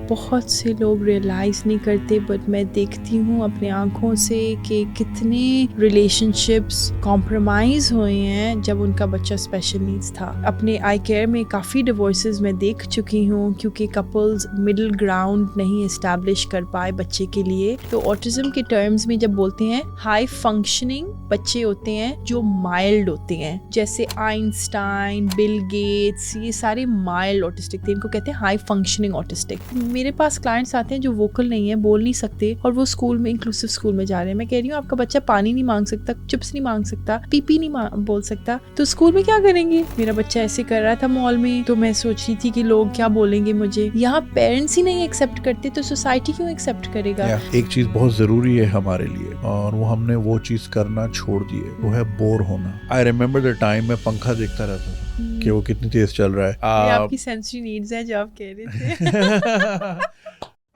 بہت سے لوگ ریئلائز نہیں کرتے، بٹ میں دیکھتی ہوں اپنے آنکھوں سے کہ کتنے ریلیشن شپس کمپرومائز ہوئے ہیں جب ان کا بچہ اسپیشل نیڈس تھا. اپنے آئی کیئر میں کافی ڈیورسز میں دیکھ چکی ہوں کیونکہ کپلز مڈل گراؤنڈ نہیں اسٹیبلش کر پائے بچے کے لیے. تو آٹزم کے ٹرمز میں جب بولتے ہیں ہائی فنکشننگ بچے ہوتے ہیں جو مائلڈ ہوتے ہیں، جیسے آئنسٹائن، بل گیٹس، یہ سارے مائلڈ آٹسٹک تھے، ان کو کہتے ہیں ہائی فنکشننگ آٹسٹک. میرے پاس کلائنٹس آتے ہیں جو ووکل نہیں ہیں، بول نہیں سکتے، اور وہ اسکول میں انکلوسیو اسکول میں جا رہے ہیں. میں کہہ رہی ہوں آپ کا بچہ پانی نہیں مانگ سکتا، چپس نہیں مانگ سکتا، پی پی نہیں بول سکتا، تو اسکول میں کیا کریں گے؟ میرا بچہ ایسے کر رہا تھا مال میں، تو میں سوچ رہی تھی کہ لوگ کیا بولیں گے مجھے. یہاں پیرنٹس ہی نہیں ایکسیپٹ کرتے تو سوسائٹی کیوں ایکسیپٹ کرے گا؟ ایک چیز بہت ضروری ہے ہمارے لیے، اور وہ ہم نے وہ چیز کرنا چھوڑ دی ہے، وہ ہے بور ہونا. آئی ریمبر دا ٹائم میں پنکھا دیکھتا رہتا تھا کہ وہ کتنی تیز چل رہا ہے. آپ کی سینسری نیڈز ہیں جو آپ کہہ رہے تھے.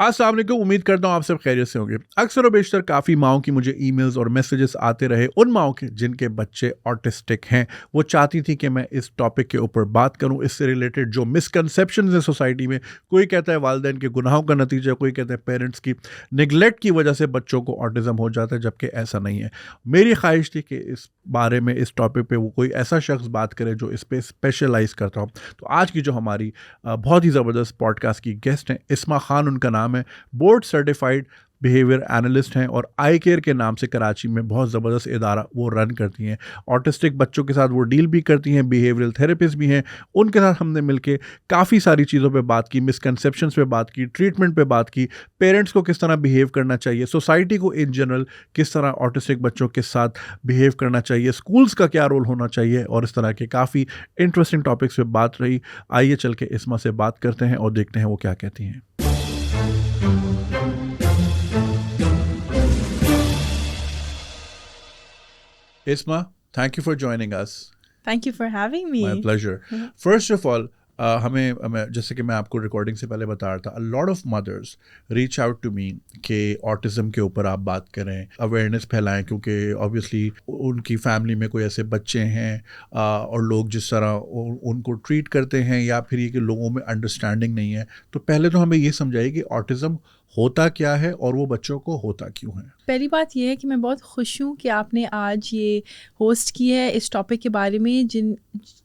السلام علیکم، امید کرتا ہوں آپ سب خیریت سے ہوں گے. اکثر و بیشتر کافی ماؤں کی مجھے ای میلز اور میسیجز آتے رہے، ان ماؤں کے جن کے بچے آٹسٹک ہیں. وہ چاہتی تھی کہ میں اس ٹاپک کے اوپر بات کروں، اس سے ریلیٹڈ جو مسکنسیپشنز ہیں سوسائٹی میں. کوئی کہتا ہے والدین کے گناہوں کا نتیجہ، کوئی کہتا ہے پیرنٹس کی نگلیکٹ کی وجہ سے بچوں کو آٹزم ہو جاتا ہے، جبکہ ایسا نہیں ہے. میری خواہش تھی کہ اس بارے میں، اس ٹاپک پہ وہ کوئی ایسا شخص بات کرے جو اس پہ اسپیشلائز کرتا ہو. تو آج کی جو ہماری بہت ہی زبردست پوڈ کاسٹ کی گیسٹ ہیں، اسما خان ان کا نام ہے، بورڈ سرٹیفائڈ بیہیویئر اینالسٹ ہیں، اور آئی کیئر کے نام سے کراچی میں بہت زبردست ادارہ وہ رن کرتی ہیں. آٹسٹک بچوں کے ساتھ وہ ڈیل بھی کرتی ہیں، بیہیویئرل تھراپسٹ بھی ہیں. ان کے ساتھ ہم نے مل کے کافی ساری چیزوں پہ بات کی، مسکنسیپشنس پہ بات کی، ٹریٹمنٹ پہ بات کی، پیرنٹس کو کس طرح بیہیو کرنا چاہیے، سوسائٹی کو ان جنرل کس طرح آٹسٹک بچوں کے ساتھ بیہیو کرنا چاہیے، اسکولس کا کیا رول ہونا چاہیے، اور اس طرح کے کافی انٹرسٹنگ ٹاپکس پہ بات رہی. آئیے چل کے اسما سے بات کرتے ہیں اور دیکھتے ہیں وہ کیا کہتی ہیں. Isma, thank you for joining us. Thank you for having me. My pleasure. First of all, ہمیں جیسے کہ میں آپ کو ریکارڈنگ سے پہلے بتا رہا تھا, a lot of mothers reach out to me کہ آٹزم کے اوپر آپ بات کریں, اویئرنیس پھیلائیں, کیونکہ obviously ان کی فیملی میں کوئی ایسے بچے ہیں اور لوگ جس طرح ان کو ٹریٹ کرتے ہیں, یا پھر یہ کہ لوگوں میں انڈرسٹینڈنگ نہیں ہے. تو پہلے تو ہمیں یہ سمجھائیے کہ آٹزم ہوتا کیا ہے اور وہ بچوں کو ہوتا کیوں ہے. پہلی بات یہ ہے کہ میں بہت خوش ہوں کہ آپ نے آج یہ ہوسٹ کی ہے اس ٹاپک کے بارے میں,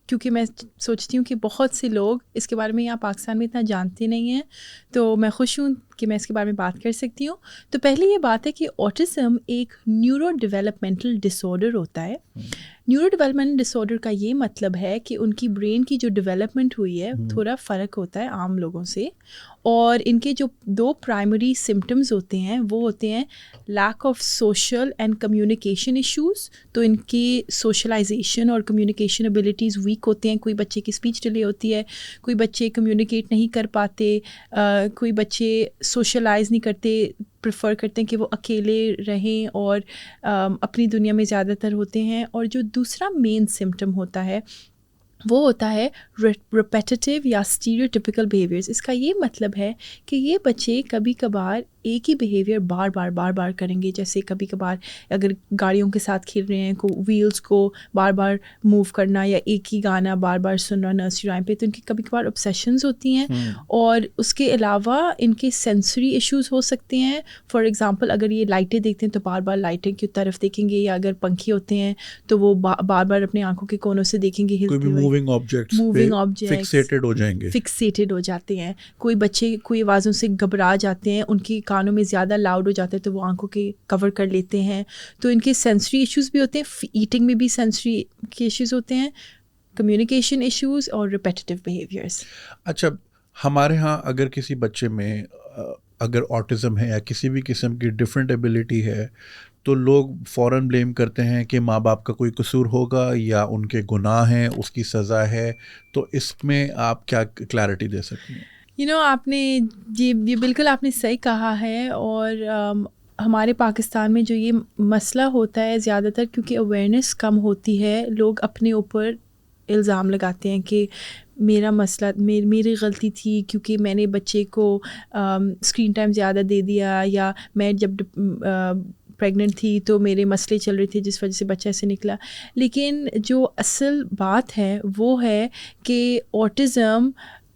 کیونکہ میں سوچتی ہوں کہ بہت سے لوگ اس کے بارے میں یہاں پاکستان میں اتنا جانتے نہیں ہیں, تو میں خوش ہوں کہ میں اس کے بارے میں بات کر سکتی ہوں. تو پہلے یہ بات ہے کہ آٹزم ایک نیورو ڈیولپمنٹل ڈس آرڈر ہوتا ہے. نیورو ڈیولپمنٹل ڈس آرڈر کا یہ مطلب ہے کہ ان کی برین کی جو ڈیولپمنٹ ہوئی ہے تھوڑا فرق ہوتا ہے عام لوگوں سے, اور ان کے جو 2 پرائمری سمٹمز ہوتے ہیں وہ ہوتے ہیں lack of social and communication issues. تو ان کی سوشلائزیشن اور کمیونیکیشن ابیلٹیز ویک ہوتے ہیں. کوئی بچے کی اسپیچ ڈیلے ہوتی ہے, کوئی بچے کمیونیکیٹ نہیں کر پاتے, کوئی بچے سوشلائز نہیں کرتے, پریفر کرتے ہیں کہ وہ اکیلے رہیں اور اپنی دنیا میں زیادہ تر ہوتے ہیں. اور جو دوسرا مین سمٹم ہوتا ہے وہ ہوتا ہے ریپیٹیٹیو یا اسٹیریوٹیپیکل بیہیویئرز. اس کا یہ مطلب ہے کہ یہ بچے کبھی کبھار ایک ہی بیہیویئر بار بار کریں گے. جیسے کبھی کبھار اگر گاڑیوں کے ساتھ کھیل رہے ہیں, کو ویلز کو بار بار موو کرنا, یا ایک ہی گانا بار بار سننا نرسری رائم پہ, تو ان کی کبھی کبھار obsessions ہوتی ہیں. اور اس کے علاوہ ان کے سینسری ایشوز ہو سکتے ہیں. فار ایگزامپل اگر یہ لائٹیں دیکھتے ہیں تو بار بار لائٹیں کی طرف دیکھیں گے, یا اگر پنکھے ہوتے ہیں تو وہ بار بار اپنے آنکھوں کے کونوں سے دیکھیں گے, موونگ آبجیکٹس فکسیٹڈ ہو جاتے ہیں. کوئی بچے کوئی آوازوں سے گھبرا جاتے ہیں, ان کی کانوں میں زیادہ لاؤڈ ہو جاتا ہے تو وہ آنکھوں کے کور کر لیتے ہیں. تو ان کے سینسری ایشوز بھی ہوتے ہیں, ایٹنگ میں بھی سینسری کے ایشوز ہوتے ہیں, کمیونیکیشن ایشوز اور ریپیٹیٹیو بیہیویئرس. اچھا, ہمارے ہاں اگر کسی بچے میں اگر آٹزم ہے یا کسی بھی قسم کی ڈفرینٹ ایبلٹی ہے تو لوگ فوراً بلیم کرتے ہیں کہ ماں باپ کا کوئی قصور ہوگا یا ان کے گناہ ہیں, اس کی سزا ہے. تو اس میں آپ کیا کلیئرٹی دے سکتی ہیں؟ آپ نے یہ بالکل آپ نے صحیح کہا ہے. اور ہمارے پاکستان میں جو یہ مسئلہ ہوتا ہے زیادہ تر کیونکہ اویئرنیس کم ہوتی ہے, لوگ اپنے اوپر الزام لگاتے ہیں کہ میرا مسئلہ میری غلطی تھی کیونکہ میں نے بچے کو اسکرین ٹائم زیادہ دے دیا, یا میں جب پریگننٹ تھی تو میرے مسئلے چل رہے تھے جس وجہ سے بچہ ایسے نکلا. لیکن جو اصل بات ہے وہ ہے کہ آٹزم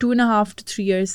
2.5 to 3 years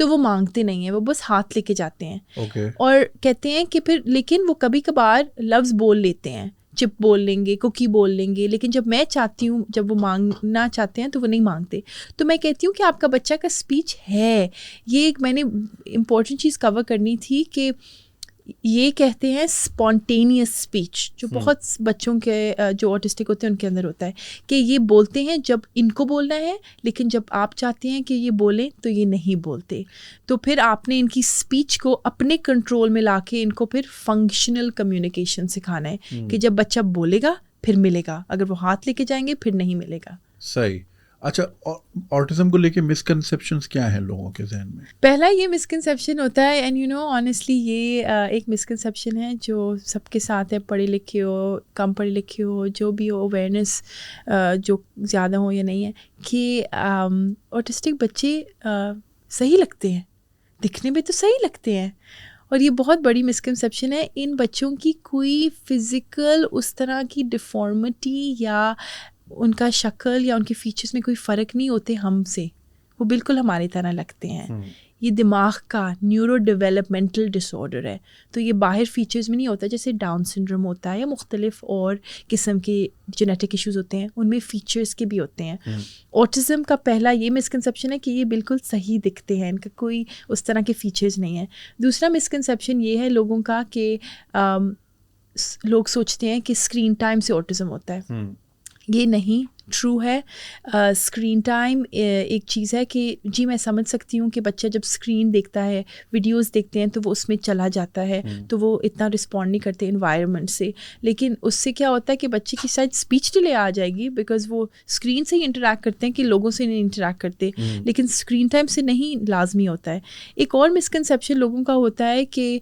تو وہ مانگتے نہیں ہیں, وہ بس ہاتھ لے کے جاتے ہیں okay. اور کہتے ہیں کہ پھر لیکن وہ کبھی کبھار لفظ بول لیتے ہیں, چپ بول لیں گے, کوکی بول لیں گے, لیکن جب میں چاہتی ہوں, جب وہ مانگنا چاہتے ہیں تو وہ نہیں مانگتے. تو میں کہتی ہوں کہ آپ کا بچہ کا اسپیچ ہے, یہ ایک میں نے امپورٹنٹ چیز کور کرنی تھی کہ یہ کہتے ہیں اسپونٹینیس اسپیچ, جو بہت بچوں کے جو آٹسٹک ہوتے ہیں ان کے اندر ہوتا ہے, کہ یہ بولتے ہیں جب ان کو بولنا ہے, لیکن جب آپ چاہتے ہیں کہ یہ بولیں تو یہ نہیں بولتے. تو پھر آپ نے ان کی اسپیچ کو اپنے کنٹرول میں لا کے ان کو پھر فنکشنل کمیونیکیشن سکھانا ہے کہ جب بچہ بولے گا پھر ملے گا, اگر وہ ہاتھ لے کے جائیں گے پھر نہیں ملے گا. صحیح. اچھا, آٹزم کو لے کے مسکنسیپشنس کیا ہیں لوگوں کے ذہن میں؟ پہلا یہ مسکنسیپشن ہوتا ہے, اینڈ یو نو آنیسٹلی یہ ایک مسکنسیپشن ہے جو سب کے ساتھ ہے, پڑھے لکھے ہو, کم پڑھے لکھے ہو, جو بھی ہو, اویئرنیس جو زیادہ ہو یا نہیں ہے, کہ آٹسٹک بچے صحیح لگتے ہیں, دکھنے میں تو صحیح لگتے ہیں, اور یہ بہت بڑی مسکنسیپشن ہے. ان بچوں کی کوئی فزیکل اس طرح کی ڈیفارمٹی یا ان کا شکل یا ان کے فیچرز میں کوئی فرق نہیں ہوتے ہم سے, وہ بالکل ہماری طرح لگتے ہیں. یہ دماغ کا نیورو ڈیولپمنٹل ڈس آرڈر ہے, تو یہ باہر فیچرز میں نہیں ہوتا, جیسے ڈاؤن سنڈروم ہوتا ہے یا مختلف اور قسم کے جینیٹک ایشوز ہوتے ہیں, ان میں فیچرز کے بھی ہوتے ہیں. آٹزم کا پہلا یہ مسکنسیپشن ہے کہ یہ بالکل صحیح دکھتے ہیں, ان کا کوئی اس طرح کے فیچرز نہیں ہیں. دوسرا مسکنسیپشن یہ ہے لوگوں کا کہ لوگ سوچتے ہیں کہ اسکرین ٹائم سے آٹزم ہوتا ہے. یہ نہیں ٹرو ہے. اسکرین ٹائم ایک چیز ہے کہ جی میں سمجھ سکتی ہوں کہ بچہ جب اسکرین دیکھتا ہے, ویڈیوز دیکھتے ہیں تو وہ اس میں چلا جاتا ہے, تو وہ اتنا رسپونڈ نہیں کرتے انوائرمنٹ سے, لیکن اس سے کیا ہوتا ہے کہ بچے کی شاید اسپیچ ڈیلے آ جائے گی, بیکاز وہ اسکرین سے ہی انٹریکٹ کرتے ہیں کہ لوگوں سے نہیں انٹریکٹ کرتے, لیکن اسکرین ٹائم سے نہیں لازمی ہوتا ہے. ایک اور مسکنسیپشن لوگوں کا ہوتا ہے کہ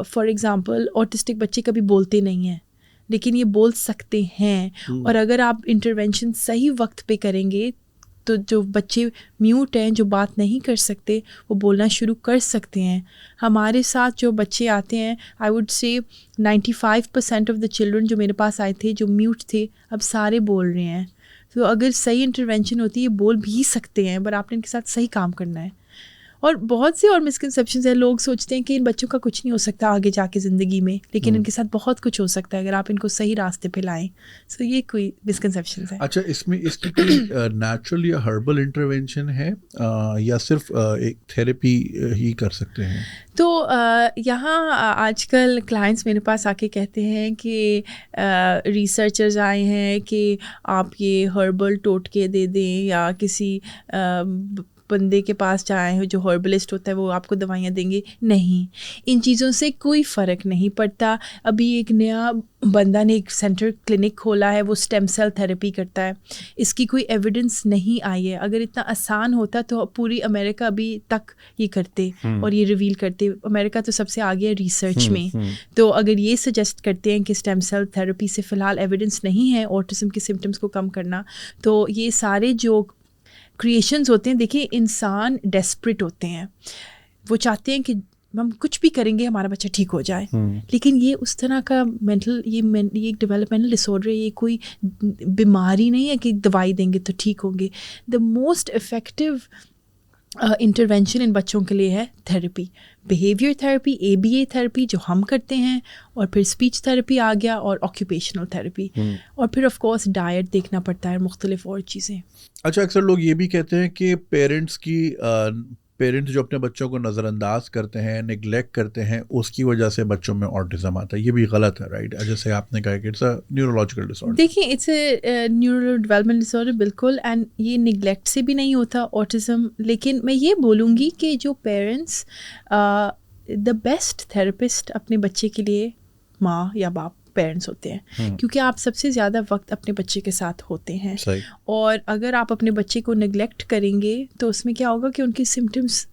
فار ایگزامپل آٹسٹک بچے کبھی بولتے نہیں ہیں, لیکن یہ بول سکتے ہیں, اور اگر آپ انٹرونشن صحیح وقت پہ کریں گے تو جو بچے میوٹ ہیں, جو بات نہیں کر سکتے, وہ بولنا شروع کر سکتے ہیں. ہمارے ساتھ جو بچے آتے ہیں, I would say 95% of the children جو میرے پاس آئے تھے جو میوٹ تھے, اب سارے بول رہے ہیں. تو اگر صحیح انٹرونشن ہوتی ہے یہ بول بھی سکتے ہیں, بٹ آپ نے ان کے ساتھ صحیح کام کرنا ہے. اور بہت سی اور مسکنسیپشنز ہیں, لوگ سوچتے ہیں کہ ان بچوں کا کچھ نہیں ہو سکتا آگے جا کے زندگی میں, لیکن ان کے ساتھ بہت کچھ ہو سکتا ہے اگر آپ ان کو صحیح راستے پہ لائیں. سو یہ کوئی مسکنسیپشنز ہیں. اچھا, اس میں اس کی کوئی نیچرل یا ہربل انٹرونشن ہے یا صرف ایک تھیراپی ہی کر سکتے ہیں؟ تو یہاں آج کل کلائنٹس میرے پاس آ کے کہتے ہیں کہ ریسرچرز آئے ہیں کہ آپ یہ ہربل ٹوٹکے دے دیں یا کسی بندے کے پاس جائیں جو ہربلسٹ ہوتا ہے وہ آپ کو دوائیاں دیں گے. نہیں, ان چیزوں سے کوئی فرق نہیں پڑتا. ابھی ایک نیا بندہ نے ایک سینٹر کلینک کھولا ہے, وہ اسٹیم سیل تھراپی کرتا ہے. اس کی کوئی ایویڈنس نہیں آئی ہے. اگر اتنا آسان ہوتا تو پوری امریکہ ابھی تک یہ کرتے اور یہ ریویل کرتے. امریکہ تو سب سے آگے ہے ریسرچ میں, تو اگر یہ سجیسٹ کرتے ہیں کہ اسٹیم سیل تھراپی سے فی الحال ایویڈنس نہیں ہے آٹزم کے سمٹمس کو کم کرنا, تو یہ سارے جو کریشنز ہوتے ہیں, دیکھیں انسان ڈیسپریٹ ہوتے ہیں, وہ چاہتے ہیں کہ ہم کچھ بھی کریں گے ہمارا بچہ ٹھیک ہو جائے, لیکن یہ اس طرح کا مینٹل یہ ایک ڈیولپمنٹل ڈس آرڈر ہے, یہ کوئی بیماری نہیں ہے کہ دوائی دیں گے تو ٹھیک ہوں گے. دا موسٹ افیکٹو انٹرونشن ان بچوں کے لیے ہے therapy, behaviour therapy, ABA therapy جو ہم کرتے ہیں, اور پھر اسپیچ تھراپی آ گیا, اور آکیوپیشنل تھراپی, اور پھر آف کورس ڈائٹ دیکھنا پڑتا ہے, مختلف اور چیزیں. اچھا, اکثر لوگ یہ بھی کہتے ہیں کہ پیرنٹس جو اپنے بچوں کو نظر انداز کرتے ہیں, نگلیکٹ کرتے ہیں, اس کی وجہ سے بچوں میں آٹزم آتا ہے. یہ بھی غلط ہے, رائٹ؟ جیسے آپ نے کہا کہ it's a neurological disorder. دیکھیں it's a neurodevelopmental disorder, بالکل, اینڈ یہ نگلیکٹ سے بھی نہیں ہوتا آٹزم. لیکن میں یہ بولوں گی کہ جو پیرنٹس دا بیسٹ تھراپسٹ اپنے بچے کے لیے ماں یا باپ پیرنٹس ہوتے ہیں, کیونکہ آپ سب سے زیادہ وقت اپنے بچے کے ساتھ ہوتے ہیں. اور اگر آپ اپنے بچے کو نگلیکٹ کریں گے تو اس میں کیا ہوگا کہ ان کی سمٹمس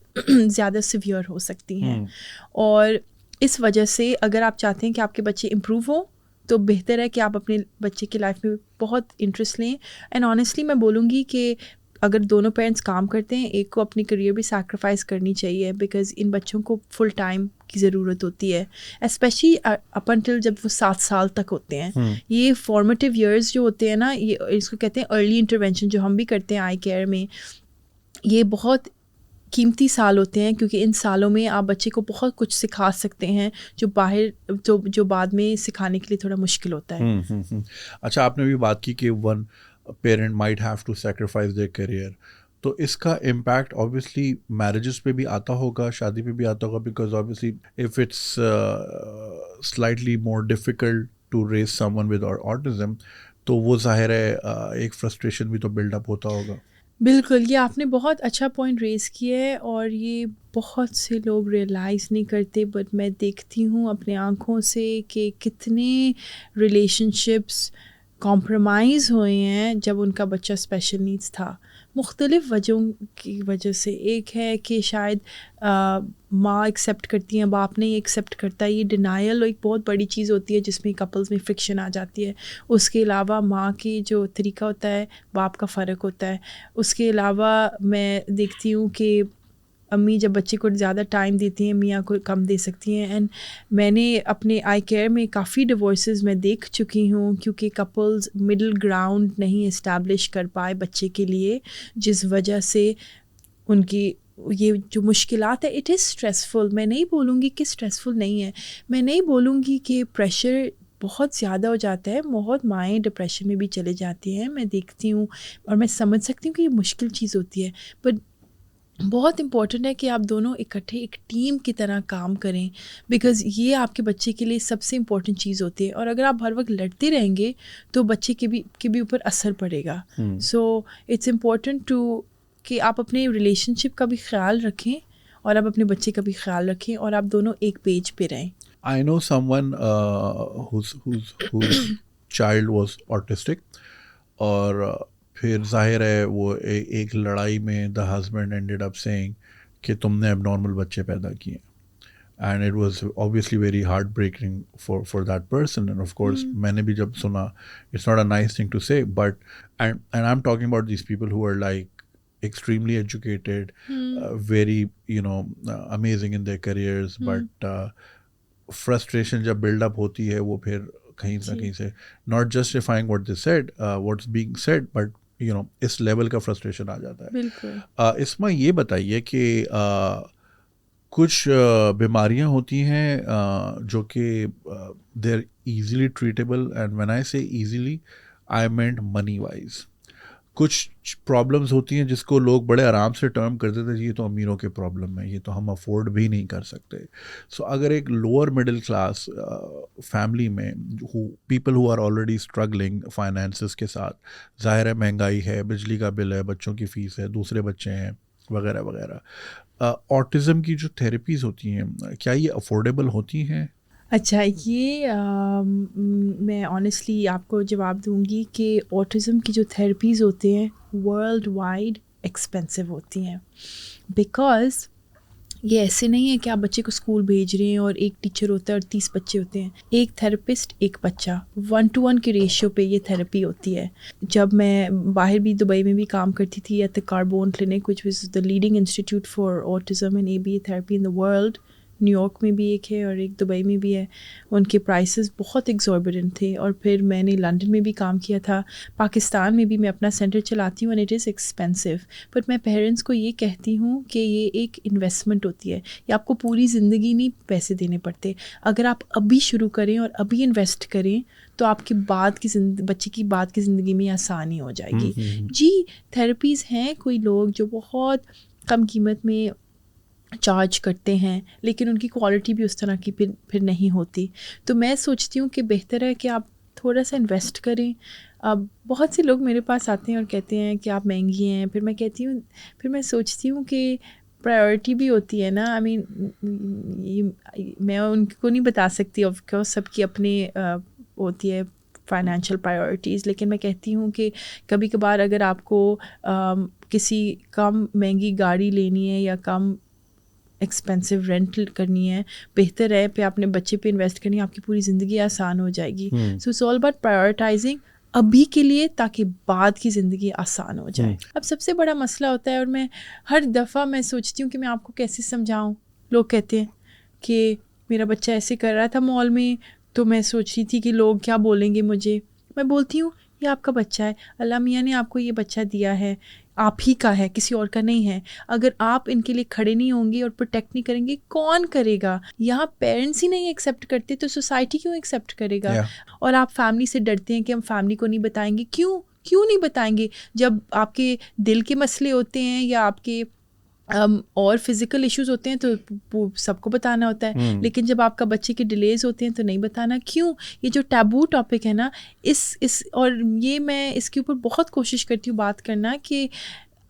زیادہ سیویئر ہو سکتی ہیں, اور اس وجہ سے اگر آپ چاہتے ہیں کہ آپ کے بچے امپروو ہوں تو بہتر ہے کہ آپ اپنے بچے کی لائف میں بہت انٹرسٹ لیں. اینڈ آنیسٹلی میں بولوں گی کہ اگر دونوں پیرنٹس کام کرتے ہیں, ایک کو اپنی کریئر بھی سیکریفائز کرنی چاہیے, بیکاز ان بچوں کو فل ٹائم کی ضرورت ہوتی ہے, اسپیشلی اپ انٹل جب وہ 7 سال تک ہوتے ہیں. یہ فارمیٹیو ایئرز جو ہوتے ہیں نا, یہ اس کو کہتے ہیں ارلی انٹرونشن, جو ہم بھی کرتے ہیں آئی کیئر میں. یہ بہت قیمتی سال ہوتے ہیں کیونکہ ان سالوں میں آپ بچے کو بہت کچھ سکھا سکتے ہیں جو باہر جو بعد میں سکھانے کے لیے تھوڑا مشکل ہوتا ہے. اچھا آپ نے بھی بات کی کہ one parent might have to sacrifice their career, تو اس کا امپیکٹ آبویسلی میرجز پہ بھی آتا ہوگا, شادی پہ بھی آتا ہوگا, because obviously if it's slightly more difficult to raise someone with autism, تو وہ ظاہر ہے ایک فرسٹریشن بھی تو بلڈ اپ ہوتا ہوگا. بالکل, یہ آپ نے بہت اچھا پوائنٹ ریز کیا ہے اور یہ بہت سے لوگ ریئلائز نہیں کرتے, بٹ میں دیکھتی ہوں اپنے آنکھوں سے کہ کتنے ریلیشن شپس کمپرومائز ہوئے ہیں جب ان کا بچہ اسپیشل نیڈس تھا, مختلف وجہوں کی وجہ سے. ایک ہے کہ شاید ماں ایکسیپٹ کرتی ہیں, باپ نہیں ایکسیپٹ کرتا. یہ ڈینائل ایک بہت بڑی چیز ہوتی ہے جس میں کپلز میں فرکشن آ جاتی ہے. اس کے علاوہ ماں کی جو طریقہ ہوتا ہے, باپ کا فرق ہوتا ہے. اس کے علاوہ میں دیکھتی ہوں کہ امی جب بچے کو زیادہ ٹائم دیتی ہیں, میاں کو کم دے سکتی ہیں. اینڈ میں نے اپنے آئی کیئر میں کافی ڈیورسز میں دیکھ چکی ہوں کیونکہ کپلز مڈل گراؤنڈ نہیں اسٹیبلش کر پائے بچے کے لیے, جس وجہ سے ان کی یہ جو مشکلات ہے اٹ از اسٹریسفل. میں نہیں بولوں گی کہ اسٹریسفل نہیں ہے, میں نہیں بولوں گی کہ پریشر بہت زیادہ ہو جاتا ہے. بہت مائیں ڈپریشن میں بھی چلے جاتی ہیں, میں دیکھتی ہوں اور میں سمجھ سکتی ہوں کہ یہ مشکل چیز ہوتی ہے. بٹ بہت امپورٹنٹ ہے کہ آپ دونوں اکٹھے ایک ٹیم کی طرح کام کریں, بیکاز یہ آپ کے بچے کے لیے سب سے امپورٹنٹ چیز ہوتی ہے. اور اگر آپ ہر وقت لڑتے رہیں گے تو بچے کے بھی اوپر اثر پڑے گا. سو اٹس امپورٹنٹ ٹو کہ آپ اپنے ریلیشن شپ کا بھی خیال رکھیں اور آپ اپنے بچے کا بھی خیال رکھیں اور آپ دونوں ایک پیج پہ رہیں. I know someone whose child was autistic, اور پھر ظاہر ہے وہ ایک لڑائی میں the husband ended up saying کہ تم نے اب نارمل بچے پیدا کیے, and it was obviously very heartbreaking for that person. And of course میں نے بھی جب سنا, it's not a nice thing to say, but and I'm talking about these people who are like extremely educated, very amazing in their careers, but frustration جب build up ہوتی ہے وہ پھر کہیں نہ کہیں سے not justifying what they said, what's being said, but اس لیول کا فرسٹریشن آ جاتا ہے. بالکل. اس میں یہ بتائیے کہ کچھ بیماریاں ہوتی ہیں جو کہ they are easily treatable, and when I say easily I meant money wise. کچھ پرابلمس ہوتی ہیں جس کو لوگ بڑے آرام سے ٹرم کر دیتے ہیں, یہ تو امیروں کے پرابلم ہے, یہ تو ہم افورڈ بھی نہیں کر سکتے. سو اگر ایک لوور مڈل کلاس فیملی میں people who are already struggling finances کے ساتھ, ظاہر ہے مہنگائی ہے, بجلی کا بل ہے, بچوں کی فیس ہے, دوسرے بچے ہیں وغیرہ وغیرہ, آٹزم کی جو تھیراپیز ہوتی ہیں کیا یہ افورڈیبل ہوتی ہیں؟ اچھا, یہ میں آنیسٹلی آپ کو جواب دوں گی کہ آٹزم کی جو تھیراپیز ہوتے ہیں ورلڈ وائڈ ایکسپینسو ہوتی ہیں, بیکاز یہ ایسے نہیں ہے کہ آپ بچے کو اسکول بھیج رہے ہیں اور ایک ٹیچر ہوتا ہے اور 30 بچے ہوتے ہیں, ایک تھراپسٹ ایک بچہ 1:1 کے ریشیو پہ یہ تھراپی ہوتی ہے. جب میں باہر بھی دبئی میں بھی کام کرتی تھی at the Carbone clinic which was the leading institute for autism and ABA therapy in the world, New York میں بھی ایک ہے اور ایک دبئی میں بھی ہے, ان کے پرائسز بہت ایگزوربیٹنٹ تھے. اور پھر میں نے لنڈن میں بھی کام کیا تھا, پاکستان میں بھی میں اپنا سینٹر چلاتی ہوں, and it is expensive. But میں پیرنٹس کو یہ کہتی ہوں کہ یہ ایک انویسٹمنٹ ہوتی ہے, یہ آپ کو پوری زندگی نہیں پیسے دینے پڑتے. اگر آپ ابھی شروع کریں اور ابھی انویسٹ کریں تو آپ کے بعد کی بچے کی بعد کی زندگی میں آسانی ہو جائے گی. جی تھراپیز ہیں کوئی لوگ جو بہت کم قیمت میں چارج کرتے ہیں, لیکن ان کی کوالٹی بھی اس طرح کی پھر نہیں ہوتی. تو میں سوچتی ہوں کہ بہتر ہے کہ آپ تھوڑا سا انویسٹ کریں. اب بہت سے لوگ میرے پاس آتے ہیں اور کہتے ہیں کہ آپ مہنگی ہیں, پھر میں کہتی ہوں, پھر میں سوچتی ہوں کہ پرائیورٹی بھی ہوتی ہے نا. آئی مین میں ان کو نہیں بتا سکتی, آف کورس سب کی اپنی ہوتی ہے فائنینشیل پرائیورٹیز, لیکن میں کہتی ہوں کہ کبھی کبھار اگر آپ کو کسی کم مہنگی گاڑی لینی ہے یا کم ایکسپینسو رینٹ کرنی ہے, بہتر ہے پہ اپنے بچے پہ انویسٹ کرنی ہے, آپ کی پوری زندگی آسان ہو جائے گی. So it's all about prioritizing ابھی کے لیے تاکہ بعد کی زندگی آسان ہو جائے. اب سب سے بڑا مسئلہ ہوتا ہے, اور میں ہر دفعہ میں سوچتی ہوں کہ میں آپ کو کیسے سمجھاؤں. لوگ کہتے ہیں کہ میرا بچہ ایسے کر رہا تھا مال میں, تو میں سوچ رہی تھی کہ لوگ کیا بولیں گے مجھے. میں بولتی ہوں یہ آپ کا بچہ ہے, اللہ میاں نے آپ کو یہ بچہ دیا ہے, آپ ہی کا ہے, کسی اور کا نہیں ہے. اگر آپ ان کے لیے کھڑے نہیں ہوں گے اور پروٹیکٹ نہیں کریں گے, کون کرے گا؟ یہاں پیرنٹس ہی نہیں ایکسیپٹ کرتے تو سوسائٹی کیوں ایکسیپٹ کرے گا؟ اور آپ فیملی سے ڈرتے ہیں کہ ہم فیملی کو نہیں بتائیں گے. کیوں نہیں بتائیں گے؟ جب آپ کے دل کے مسئلے ہوتے ہیں یا آپ کے اور فزیکل ایشوز ہوتے ہیں تو وہ سب کو بتانا ہوتا ہے, لیکن جب آپ کا بچے کے ڈیلیز ہوتے ہیں تو نہیں بتانا. کیوں؟ یہ جو ٹیبو ٹاپک ہے نا, اس اور یہ میں اس کے اوپر بہت کوشش کرتی ہوں بات کرنا کہ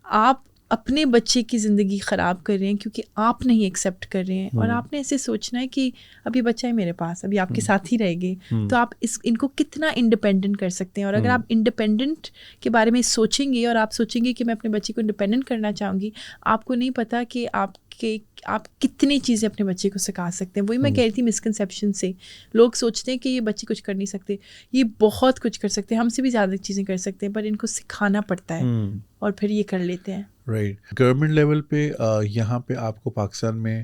آپ اپنے بچے کی زندگی خراب کر رہے ہیں کیونکہ آپ نہیں ایکسیپٹ کر رہے ہیں, اور آپ نے ایسے سوچنا ہے کہ ابھی بچہ ہے میرے پاس, ابھی آپ کے ساتھ ہی رہے گے, تو آپ ان کو کتنا انڈیپینڈنٹ کر سکتے ہیں. اور اگر آپ انڈیپینڈنٹ کے بارے میں سوچیں گے اور آپ سوچیں گے کہ میں اپنے بچے کو انڈیپینڈنٹ کرنا چاہوں گی, آپ کو نہیں پتا کہ آپ کتنی چیزیں اپنے بچے کو سکھا سکتے ہیں. وہی میں کہہ رہی تھی مسکنسیپشن سے لوگ سوچتے ہیں کہ یہ بچے کچھ کر نہیں سکتے, یہ بہت کچھ کر سکتے ہیں, ہم سے بھی زیادہ چیزیں کر سکتے ہیں, پر ان کو سکھانا پڑتا ہے اور پھر یہ کر لیتے ہیں. رائٹ. گورنمنٹ لیول پہ یہاں پہ آپ کو پاکستان میں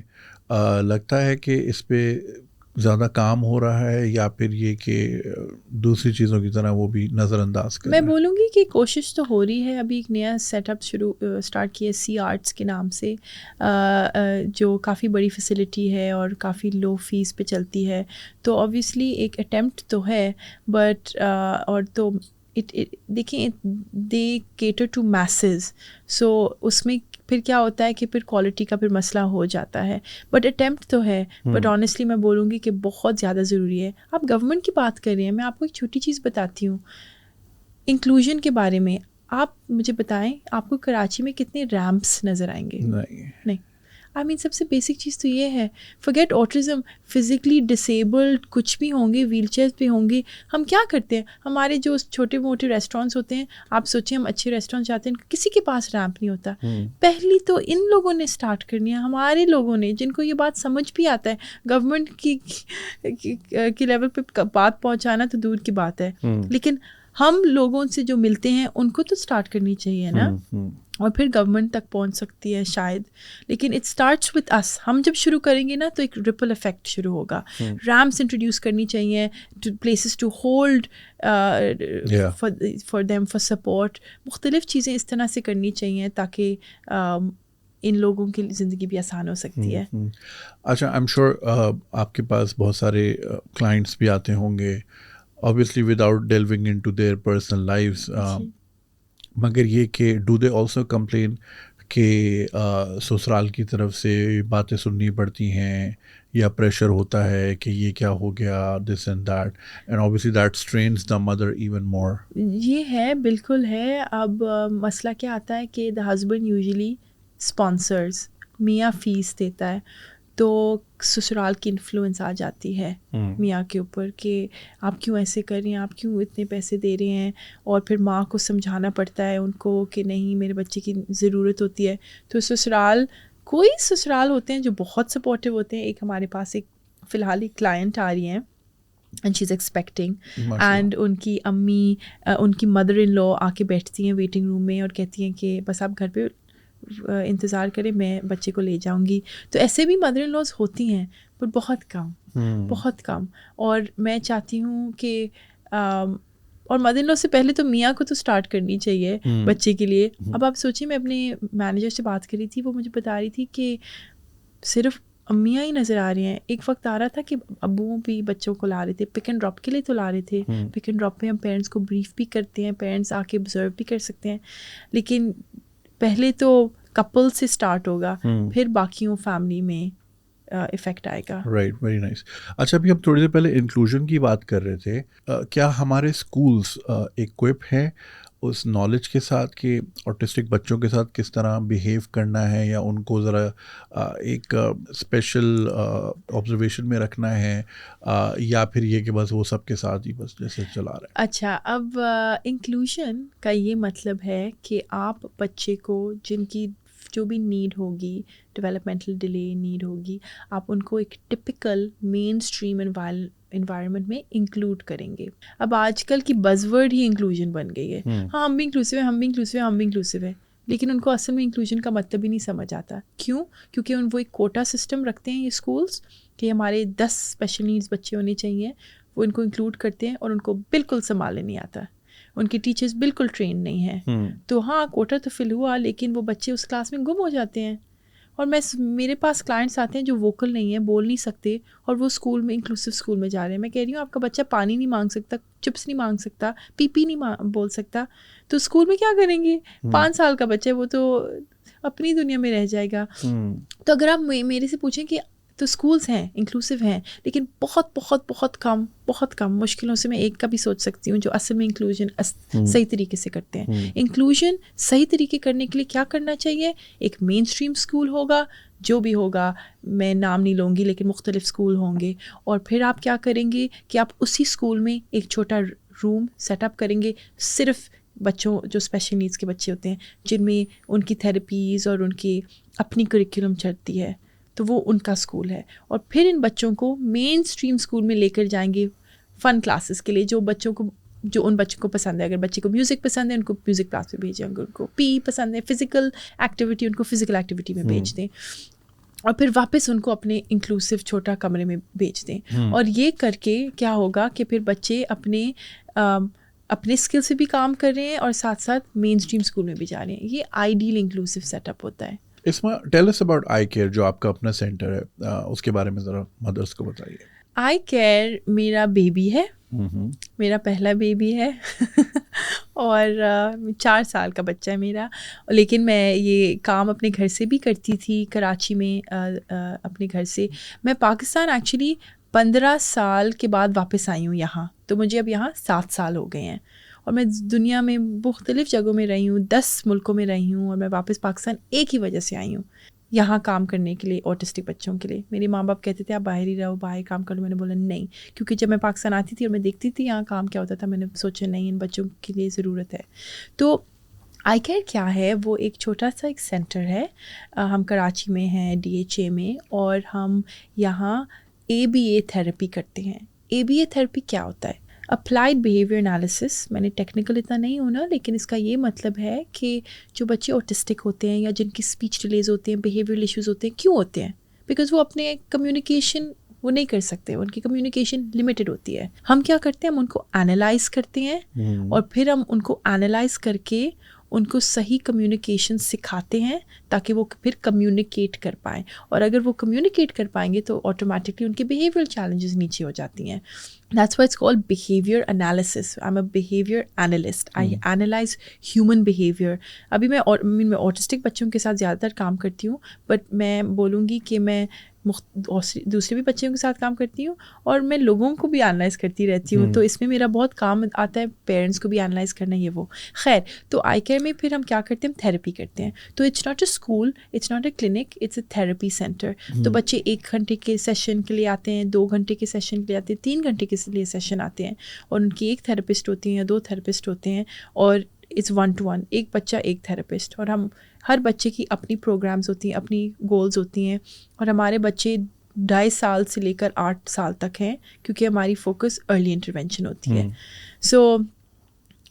لگتا ہے کہ اس پہ زیادہ کام ہو رہا ہے, یا پھر یہ کہ دوسری چیزوں کی طرح وہ بھی نظر انداز کر رہا ہے؟ میں بولوں گی کہ کوشش تو ہو رہی ہے. ابھی ایک نیا سیٹ اپ اسٹارٹ کیا سی آرٹس کے نام سے, جو کافی بڑی فیسلٹی ہے اور کافی لو فیس پہ چلتی ہے. تو آبویسلی ایک اٹیمپٹ تو ہے, بٹ اور تو دیکھیں دے کیٹر ٹو میسز, سو اس میں پھر کیا ہوتا ہے کہ پھر کوالٹی کا پھر مسئلہ ہو جاتا ہے. بٹ اٹیمپٹ تو ہے, بٹ آنیسٹلی میں بولوں گی کہ بہت زیادہ ضروری ہے. آپ گورنمنٹ کی بات کر رہے ہیں, میں آپ کو ایک چھوٹی چیز بتاتی ہوں انکلوژن کے بارے میں. آپ مجھے بتائیں آپ کو کراچی میں کتنے ریمپس نظر آئیں گے؟ نہیں. آئی مین سب سے بیسک چیز تو یہ ہے, فرگیٹ آٹزم, فزیکلی ڈسیبلڈ کچھ بھی ہوں گے, ویل چیئر پہ ہوں گے, ہم کیا کرتے ہیں؟ ہمارے جو چھوٹے موٹے ریسٹورینٹس ہوتے ہیں, آپ سوچیں ہم اچھے ریسٹورینٹ جاتے ہیں, کسی کے پاس ریمپ نہیں ہوتا. پہلی تو ان لوگوں نے اسٹارٹ کرنی ہے, ہمارے لوگوں نے, جن کو یہ بات سمجھ بھی آتا ہے. گورنمنٹ کی لیول پہ بات پہنچانا تو دور کی بات ہے, لیکن ہم لوگوں سے جو ملتے ہیں ان کو تو اسٹارٹ کرنی چاہیے نا, اور پھر گورنمنٹ تک پہنچ سکتی ہے شاید, لیکن اٹ اسٹارٹس وتھ اس. ہم جب شروع کریں گے نا تو ایک ریپل افیکٹ شروع ہوگا. ریمپس انٹروڈیوس کرنی چاہیے, places to hold for them for support, مختلف چیزیں اس طرح سے کرنی چاہیے تاکہ ان لوگوں کی زندگی بھی آسان ہو سکتی ہے. اچھا, آئی ایم شیور آپ کے پاس بہت سارے کلائنٹس بھی آتے ہوں گے, obviously without delving into their personal lives, مگر یہ کہ do they also complain کہ سسرال کی طرف سے باتیں سننی پڑتی ہیں یا پریشر ہوتا ہے کہ یہ کیا ہو گیا, this and that, and obviously that strains the mother even more. یہ ہے, بالکل ہے. اب مسئلہ کیا آتا ہے کہ the husband usually sponsors, میاں فیس دیتا ہے, تو سسرال کی انفلوئنس آ جاتی ہے میاں کے اوپر کہ آپ کیوں ایسے کر رہے ہیں, آپ کیوں اتنے پیسے دے رہے ہیں, اور پھر ماں کو سمجھانا پڑتا ہے ان کو کہ نہیں میرے بچے کی ضرورت ہوتی ہے. تو کوئی سسرال ہوتے ہیں جو بہت سپورٹیو ہوتے ہیں. ایک ہمارے پاس ایک فی الحال ایک کلائنٹ آ رہی ہیں and she is expecting, and ان کی امی, ان کی مدر ان لا آ کے بیٹھتی ہیں ویٹنگ روم میں اور کہتی ہیں کہ بس آپ گھر پہ انتظار کریں, میں بچے کو لے جاؤں گی. تو ایسے بھی مدر ان لاز ہوتی ہیں, پر بہت کم. اور میں چاہتی ہوں کہ اور مدر ان لا سے پہلے تو میاں کو تو اسٹارٹ کرنی چاہیے بچے کے لیے. اب آپ سوچیں, میں اپنے مینیجر سے بات کر رہی تھی, وہ مجھے بتا رہی تھی کہ صرف امیاں ہی نظر آ رہی ہیں. ایک وقت آ رہا تھا کہ ابوؤں بھی بچوں کو لا رہے تھے, پک اینڈ ڈراپ کے لیے تو لا رہے تھے. پک اینڈ ڈراپ پہ ہم پیرنٹس کو بریف بھی کرتے ہیں, پیرنٹس آ کے آبزرو بھی کر سکتے ہیں, لیکن پہلے تو کپل سے اسٹارٹ ہوگا, پھر باقیوں فیملی میں افیکٹ آئے گا. Right, very nice. اچھا, ابھی ہم تھوڑی دیر پہلے انکلوژن کی بات کر رہے تھے, کیا ہمارے اسکولس ایکوپ ہیں اس نالج کے ساتھ کہ آٹسٹک بچوں کے ساتھ کس طرح بیہیو کرنا ہے, یا ان کو ذرا ایک اسپیشل آبزرویشن میں رکھنا ہے, یا پھر یہ کہ بس وہ سب کے ساتھ ہی بس جیسے چلا رہے ہیں؟ اچھا, اب انکلوژن کا یہ مطلب ہے کہ آپ بچے کو جن کی جو بھی نیڈ ہوگی, ڈیولپمنٹل ڈیلے نیڈ ہوگی, آپ ان کو ایک ٹپکل مین اسٹریم انوائرمنٹ میں انکلوڈ کریں گے. اب آج کل کی بز ورڈ ہی انکلوژن بن گئی ہے. ہاں, ہم بھی انکلوسیو ہیں, لیکن ان کو اصل میں انکلوژن کا مطلب ہی نہیں سمجھ آتا. کیوں؟ کیونکہ وہ ایک کوٹا سسٹم رکھتے ہیں یہ اسکولس کہ ہمارے 10 اسپیشل نیڈس بچے ہونے چاہیے, وہ ان کو انکلوڈ کرتے ہیں اور ان کو بالکل سنبھالنے نہیں آتا. ان کے ٹیچرز بالکل ٹرین نہیں ہیں. تو ہاں کوٹا تو فل ہوا, لیکن وہ بچے اس کلاس میں گم ہو جاتے ہیں. اور میرے پاس کلائنٹس آتے ہیں جو ووکل نہیں ہیں, بول نہیں سکتے, اور وہ اسکول میں انکلوسیو اسکول میں جا رہے ہیں. میں کہہ رہی ہوں آپ کا بچہ پانی نہیں مانگ سکتا, چپس نہیں مانگ سکتا, پی پی نہیں بول سکتا, تو اسکول میں کیا کریں گے؟ 5 سال کا بچہ ہے, وہ تو اپنی دنیا میں رہ جائے گا. تو اگر آپ میرے سے پوچھیں کہ تو اسکولس ہیں انکلوسیو ہیں, لیکن بہت بہت بہت کم مشکلوں سے میں ایک کا بھی سوچ سکتی ہوں جو اصل میں انکلوژن صحیح طریقے سے کرتے ہیں. انکلوژن صحیح طریقے کرنے کے لیے کیا کرنا چاہیے؟ ایک مین اسٹریم اسکول ہوگا, جو بھی ہوگا میں نام نہیں لوں گی, لیکن مختلف اسکول ہوں گے. اور پھر آپ کیا کریں گے کہ آپ اسی اسکول میں ایک چھوٹا روم سیٹ اپ کریں گے صرف بچوں جو اسپیشل نیڈس کے بچے ہوتے ہیں, جن میں ان کی تھیراپیز اور ان کی اپنی کریکولم چلتی ہے, تو وہ ان کا اسکول ہے. اور پھر ان بچوں کو مین اسٹریم اسکول میں لے کر جائیں گے فن کلاسز کے لیے, جو ان بچوں کو پسند ہے. اگر بچے کو میوزک پسند ہے ان کو میوزک کلاس میں بھیجیں, اگر ان کو پی پسند ہے فزیکل ایکٹیویٹی ان کو فزیکل ایکٹیویٹی میں بھیج دیں, اور پھر واپس ان کو اپنے انکلوسیو چھوٹا کمرے میں بھیج دیں. اور یہ کر کے کیا ہوگا کہ پھر بچے اپنے اسکل سے بھی کام کر رہے ہیں اور ساتھ ساتھ مین اسٹریم اسکول میں بھی جا رہے ہیں. یہ آئیڈیل انکلوسیو سیٹ اپ ہوتا ہے. Asma tell us about I care, جو آپ کا اپنا سینٹر ہے, اس کے بارے میں ذرا مدرس کو بتائیے. آئی کیئر میرا بیبی ہے, میرا پہلا بیبی ہے اور 4 سال کا بچہ ہے میرا. لیکن میں یہ کام اپنے گھر سے بھی کرتی تھی, کراچی میں اپنے گھر سے. میں پاکستان ایکچولی 15 سال کے بعد واپس آئی ہوں یہاں, تو مجھے اب یہاں 7 سال ہو گئے ہیں. اور میں دنیا میں مختلف جگہوں میں رہی ہوں, 10 ملکوں میں رہی ہوں, اور میں واپس پاکستان ایک ہی وجہ سے آئی ہوں, یہاں کام کرنے کے لیے آٹسٹک بچوں کے لیے. میرے ماں باپ کہتے تھے آپ باہر ہی رہو, باہر کام کر لو. میں نے بولا نہیں, کیونکہ جب میں پاکستان آتی تھی اور میں دیکھتی تھی یہاں کام کیا ہوتا تھا, میں نے سوچا نہیں ان بچوں کے لیے ضرورت ہے. تو آئی کیئر کیا ہے؟ وہ ایک چھوٹا سا ایک سینٹر ہے, ہم کراچی میں ہیں DHA میں, اور ہم یہاں ABA تھیراپی کرتے ہیں. ABA تھیراپی کیا ہوتا ہے؟ Applied behaviour analysis. میں نے ٹیکنیکل اتنا نہیں ہونا, لیکن اس کا یہ مطلب ہے کہ جو بچے آٹسٹک ہوتے ہیں یا جن کی اسپیچ ڈیلیز ہوتے ہیں, بیہیویئرل ایشوز ہوتے ہیں, کیوں ہوتے ہیں؟ بیکاز وہ اپنے کمیونیکیشن وہ نہیں کر سکتے, ان کی کمیونیکیشن لمیٹڈ ہوتی ہے. ہم کیا کرتے ہیں؟ ہم ان کو انالائز کرتے ہیں, اور پھر ہم ان کو انالائز کر کے ان کو صحیح کمیونیکیشن سکھاتے ہیں تاکہ وہ پھر کمیونیکیٹ کر پائیں. اور اگر وہ کمیونیکیٹ کر پائیں گے تو آٹومیٹکلی ان کے بیہیویئرل چیلنجز نیچے ہو جاتی ہیں. That's why it's called behavior analysis. I'm a behavior analyst. I analyze human behavior. ابھی میں autistic بچوں کے ساتھ زیادہ تر کام کرتی ہوں, بٹ میں بولوں گی کہ میں دوسرے بھی بچوں کے ساتھ کام کرتی ہوں, اور میں لوگوں کو بھی انالائز کرتی رہتی ہوں. تو اس میں میرا بہت کام آتا ہے, پیرنٹس کو بھی انالائز کرنا, یہ وہ. خیر, تو آئی کیئر میں پھر ہم کیا کرتے ہیں؟ تھیراپی کرتے ہیں. تو it's not a school, it's not a clinic, it's a therapy center. تو بچے 1 گھنٹے کے سیشن کے لیے آتے ہیں, 2 گھنٹے کے سیشن کے لیے آتے ہیں, 3 گھنٹے کے لیے سیشن آتے ہیں, اور ان کی ایک تھیراپسٹ ہوتی ہیں یا 2 تھیراپسٹ ہوتے ہیں, اور اٹس 1 to 1, ایک بچہ ایک تھیراپسٹ. اور ہم ہر بچے کی اپنی پروگرامز ہوتی ہیں, اپنی گولز ہوتی ہیں, اور ہمارے بچے 2.5 سال سے لے کر 8 سال تک ہیں, کیونکہ ہماری فوکس ارلی انٹروینشن ہوتی ہے. So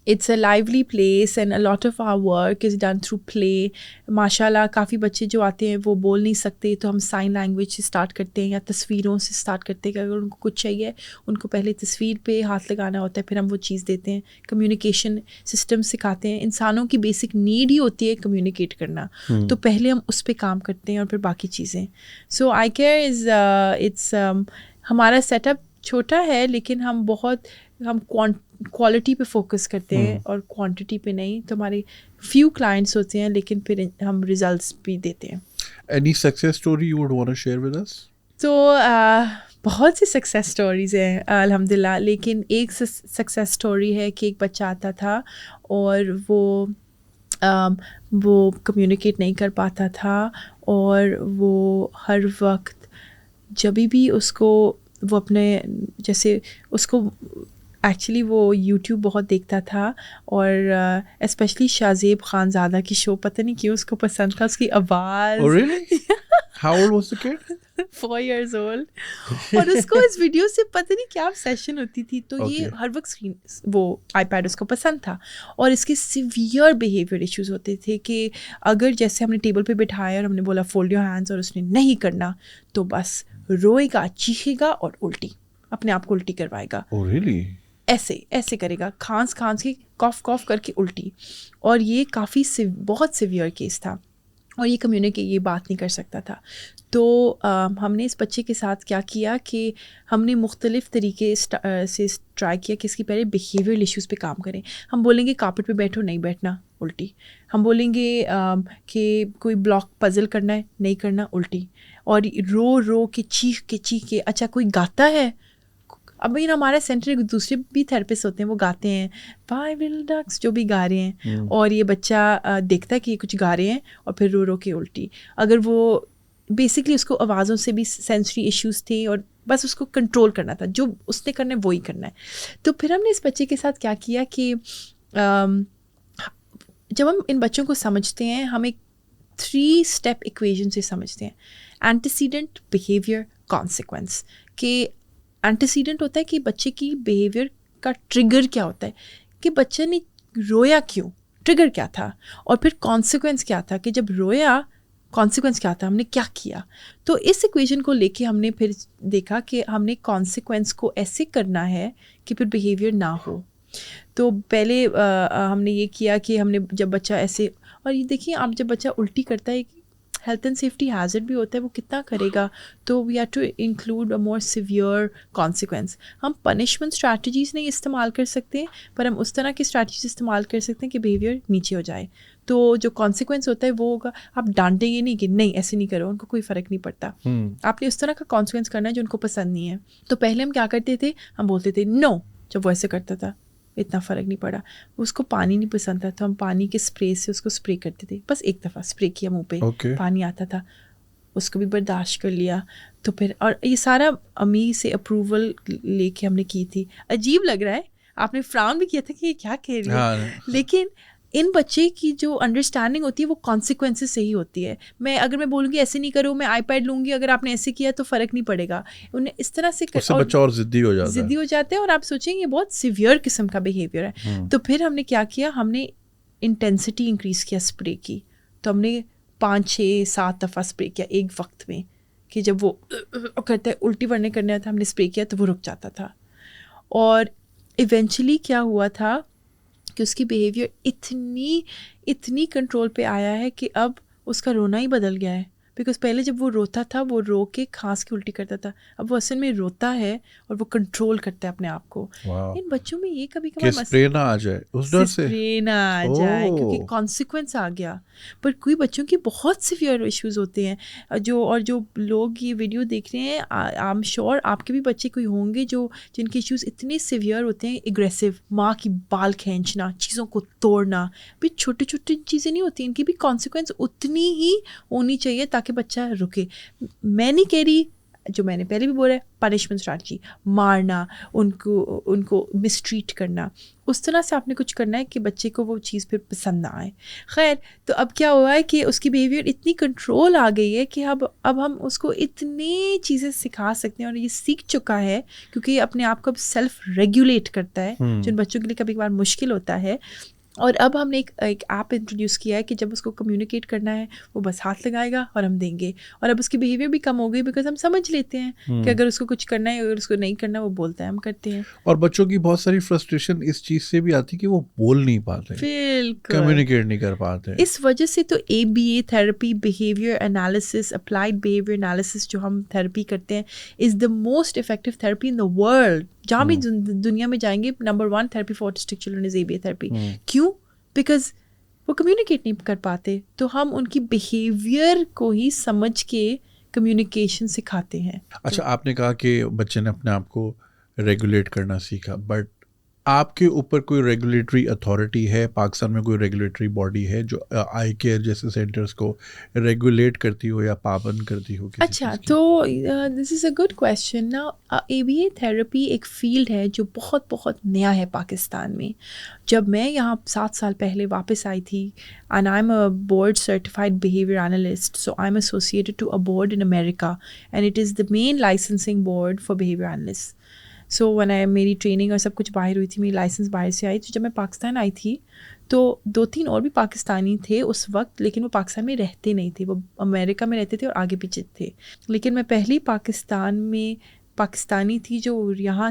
it's a lovely place and a lot of our work is done through play. ماشاء اللہ کافی بچے جو آتے ہیں وہ بول نہیں سکتے, تو ہم سائن لینگویج سے اسٹارٹ کرتے ہیں یا تصویروں سے اسٹارٹ کرتے ہیں, کہ اگر ان کو کچھ چاہیے ان کو پہلے تصویر پہ ہاتھ لگانا ہوتا ہے, پھر ہم وہ چیز دیتے ہیں. کمیونیکیشن سسٹم سکھاتے ہیں, انسانوں کی بیسک نیڈ ہی ہوتی ہے کمیونیکیٹ کرنا, تو پہلے ہم اس پہ کام کرتے ہیں اور پھر باقی چیزیں. سو آئی کیئر از اٹس ہمارا سیٹ اپ چھوٹا ہے, لیکن ہم کوالٹی پہ فوکس کرتے ہیں اور کوانٹٹی پہ نہیں. تو ہمارے فیو کلائنٹس ہوتے ہیں, لیکن پھر ہم ریزلٹس بھی دیتے ہیں. Any success story you would want to share with us? تو بہت سی سکسیس اسٹوریز ہیں الحمد للہ, لیکن ایک سکسیس اسٹوری ہے کہ ایک بچہ آتا تھا اور وہ کمیونیکیٹ نہیں کر پاتا تھا, اور وہ ہر وقت جب بھی اس کو وہ اپنے جیسے اس کو ایکچولی وہ یوٹیوب بہت دیکھتا تھا, اور اسپیشلی شاہزیب خان زادہ کی شو, پتہ نہیں کیوں اس کو پسند تھا, اس کی آواز. Oh really? How old was the kid? 4 years old. اور اس کو اس ویڈیو سے پتہ نہیں کیا سیشن ہوتی تھی, تو یہ ہر وقت وہ آئی پیڈ اس کو پسند تھا, اور اس کے سیویئر بیہیویئر ایشوز ہوتے تھے کہ اگر جیسے ہم نے ٹیبل پہ بٹھایا اور ہم نے بولا فولڈ یور ہینڈز, اور اس نے نہیں کرنا, تو بس روئے گا, چیخے گا اور الٹی, اپنے آپ کو الٹی کروائے گا. Oh really? ایسے ایسے کرے گا, کھانس کے کاف کر کے الٹی, اور یہ کافی بہت سیویئر کیس تھا, اور یہ کمیونیکیٹ یہ بات نہیں کر سکتا تھا. تو ہم نے اس بچے کے ساتھ کیا کیا کہ ہم نے مختلف طریقے سے ٹرائی کیا کہ اس کی پہلے بیہیویئرل ایشوز پہ کام کریں. ہم بولیں گے کارپٹ پہ بیٹھو, نہیں بیٹھنا, الٹی. ہم بولیں گے کہ کوئی بلاک پزل کرنا ہے, نہیں کرنا, الٹی. اور رو کے چیخ کے اچھا کوئی گاتا ہے. اب ہمارا سینٹر دوسرے بھی تھراپسٹ ہوتے ہیں, وہ گاتے ہیں 5 little ducks جو بھی گا رہے ہیں, اور یہ بچہ دیکھتا ہے کہ یہ کچھ گا رہے ہیں اور پھر رو کے الٹی. اگر وہ بیسکلی اس کو آوازوں سے بھی سینسری ایشوز تھے اور بس اس کو کنٹرول کرنا تھا, جو اس نے کرنا ہے وہی کرنا ہے. تو پھر ہم نے اس بچے کے ساتھ کیا کیا کہ جب ہم ان بچوں کو سمجھتے ہیں, ہم ایک 3 step ایکویژن سے سمجھتے ہیں. Antecedent, behaviour, consequence. کہ اینٹیسیڈنٹ ہوتا ہے کہ بچے کی بیہیویئر کا ٹریگر کیا ہوتا ہے, کہ بچے نے رویا کیوں, ٹریگر کیا تھا, اور پھر کانسیکوینس کیا تھا کہ جب رویا کانسیکوینس کیا تھا, ہم نے کیا کیا. تو اس ایکویژن کو لے کے ہم نے پھر دیکھا کہ ہم نے کانسیکوینس کو ایسے کرنا ہے کہ پھر بیہیویئر نہ ہو. تو پہلے ہم نے یہ کیا کہ ہم نے جب بچہ ایسے, اور یہ دیکھیے آپ جب بچہ الٹی کرتا ہے, ہیلتھ اینڈ سیفٹی ہیزرڈ بھی ہوتا ہے, وہ کتنا کرے گا, تو we have to include a more severe consequence. ہم پنشمنٹ اسٹریٹجیز نہیں استعمال کر سکتے, پر ہم اس طرح کی اسٹریٹجیز استعمال کر سکتے ہیں کہ بیہیویئر نیچے ہو جائے. تو جو کانسیکوینس ہوتا ہے وہ ہوگا, آپ ڈانٹیں گے نہیں کہ نہیں ایسے نہیں کرو, ان کو کوئی فرق نہیں پڑتا. آپ نے اس طرح کا کانسیکوینس کرنا ہے جو ان کو پسند نہیں ہے. تو پہلے ہم کیا کرتے تھے, ہم بولتے تھے نو, جب وہ ایسے کرتا تھا اتنا فرق نہیں پڑا. اس کو پانی نہیں پسند تھا تو ہم پانی کے اسپرے سے اس کو اسپرے کرتے تھے, بس ایک دفعہ اسپرے کیا منہ پہ, پانی آتا تھا, اس کو بھی برداشت کر لیا. تو پھر اور یہ سارا امی سے اپروول لے کے ہم نے کی تھی. عجیب لگ رہا ہے, آپ نے فراؤن بھی کیا تھا کہ یہ کیا کہہ رہی ہے, لیکن ان بچے کی جو انڈرسٹینڈنگ ہوتی ہے وہ کانسیکوینسز سے ہی ہوتی ہے. میں اگر میں بولوں گی ایسے نہیں کروں, میں آئی پیڈ لوں گی, اگر آپ نے ایسے کیا تو فرق نہیں پڑے گا. انہیں اس طرح سے بچہ اور ضدی ہو جاتا ہے, اور آپ سوچیں یہ بہت سیویئر قسم کا بیہیویئر ہے. تو پھر ہم نے کیا کیا, ہم نے انٹینسٹی انکریز کیا اسپرے کی. تو ہم نے 5-6-7 دفعہ اسپرے کیا ایک وقت میں, کہ جب وہ کرتا ہے الٹی ورنے کرنے تھا, ہم نے اسپرے کیا تو وہ رک جاتا تھا. اور ایونچولی کیا ہوا تھا کہ اس کی بیہیویئر اتنی کنٹرول پہ آیا ہے کہ اب اس کا رونا ہی بدل گیا ہے. بیکاز پہلے جب وہ روتا تھا وہ رو کے کھانس کے الٹی کرتا تھا, اب وہ اصل میں روتا ہے اور وہ کنٹرول کرتا ہے اپنے آپ کو. ان بچوں میں یہ کبھی کبھی اسپرے نہ آ جائے, اس ڈر سے اسپرے نہ آ جائے کیونکہ کانسیکوینس آ گیا. پر کوئی بچوں کی بہت سیویئر ایشوز ہوتے ہیں, جو لوگ یہ ویڈیو دیکھ رہے ہیں, آئی ایم شیور آپ کے بھی بچے کوئی ہوں گے جن کے ایشوز اتنے سیویئر ہوتے ہیں. اگریسو, ماں کی بال کھینچنا, چیزوں کو توڑنا, بھی چھوٹی چھوٹی چیزیں نہیں ہوتی, ان کی بھی کانسیکوینس اتنی ہی ہونی چاہیے تاکہ بچہ رکے. میں نہیں کہہ رہی, جو میں نے پہلے بھی بولا ہے, پنشمنٹ اسٹریٹجی, مارنا, ان کو مسٹریٹ کرنا, اس طرح سے آپ نے کچھ کرنا ہے کہ بچے کو وہ چیز پھر پسند نہ آئے. خیر, تو اب کیا ہوا ہے کہ اس کی بیہیویئر اتنی کنٹرول آ گئی ہے کہ اب ہم اس کو اتنی چیزیں سکھا سکتے ہیں, اور یہ سیکھ چکا ہے کیونکہ یہ اپنے آپ کو اب سیلف ریگولیٹ کرتا ہے, جو ان بچوں کے لیے کبھی کبھار مشکل ہوتا ہے. اور اب ہم نے ایک ایپ انٹروڈیوس کیا ہے کہ جب اس کو کمیونیکیٹ کرنا ہے وہ بس ہاتھ لگائے گا اور ہم دیں گے. اور اب اس کی بیہیویئر بھی کم ہو گئی بیکاز ہم سمجھ لیتے ہیں کہ اگر اس کو کچھ کرنا ہے, اگر اس کو نہیں کرنا, وہ بولتا ہے, ہم کرتے ہیں. اور بچوں کی بہت ساری فرسٹریشن اس چیز سے بھی آتی کہ وہ بول نہیں پاتے, بالکل کمیونیکیٹ نہیں کر پاتے. اس وجہ سے تو ABA therapy, behaviour analysis, applied behaviour analysis جو ہم تھراپی کرتے ہیں, is the most effective therapy in the world. جہاں بھی دنیا میں جائیں گے, number 1 therapy for autistic children is ABA therapy. کیوں؟ بیکاز وہ کمیونیکیٹ نہیں کر پاتے, تو ہم ان کی بیہیویئر کو ہی سمجھ کے کمیونیکیشن سکھاتے ہیں. اچھا, آپ نے کہا کہ بچے نے اپنے آپ کو ریگولیٹ کرنا سیکھا, بٹ آپ کے اوپر کوئی ریگولیٹری اتھارٹی ہے, پاکستان میں کوئی ریگولیٹری باڈی ہے جو آئی کیئر جیسے سینٹرز کو ریگولیٹ کرتی ہو یا پابند کرتی ہو؟ اچھا, تو دس از اے گڈ کویسچن. نا ABA تھراپی ایک فیلڈ ہے جو بہت بہت نیا ہے پاکستان میں. جب میں یہاں 7 سال پہلے واپس آئی تھی, and I am a board certified behaviour analyst, so I am associated to a board in America, and it is the main licensing board for behaviour analyst. So میری ٹریننگ اور سب کچھ باہر ہوئی تھی, میری لائسنس باہر سے آئی. تو جب میں پاکستان آئی تھی تو 2-3 اور بھی پاکستانی تھے اس وقت, لیکن وہ پاکستان میں رہتے نہیں تھے, وہ امریکہ میں رہتے تھے اور آگے پیچھے تھے. لیکن میں پہلی پاکستانی تھی جو یہاں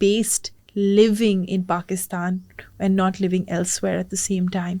based living in Pakistan and not living elsewhere at the same time.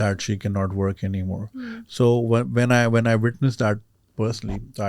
that she cannot work anymore. So when I witnessed that personally, I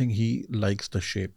think he likes the shape.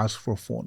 asked for phone.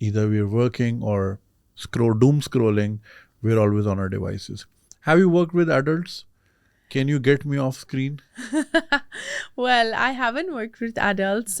Either we are working or doom scrolling, we're always on our devices. Have you worked with adults? Can you get me off screen? Well, I haven't worked with adults.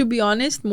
to be honest,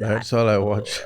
That's all I watch.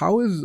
How is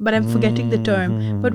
but I'm forgetting the term. But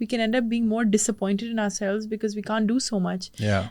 we can end up being more disappointed in ourselves because we can't do so much. Yeah.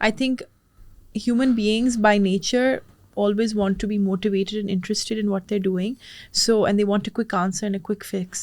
I think human beings by nature always want to be motivated and interested in what they're doing, and they want a quick answer and a quick fix.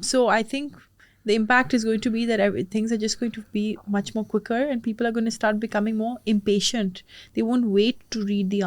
So I think the impact is going to be that things are just going to be much more quicker and people are going to start becoming more impatient. They won't wait to read the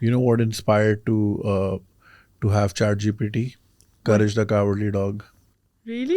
You know what inspired to have ChatGPT? Courage the Cowardly Dog. Really?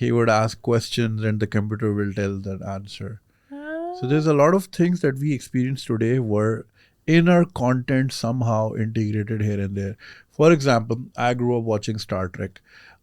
he would ask questions and the computer will tell the answer. So there's a lot of things that we experience today were in our content somehow integrated here and there. For example, I grew up watching Star Trek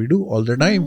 we do all the time.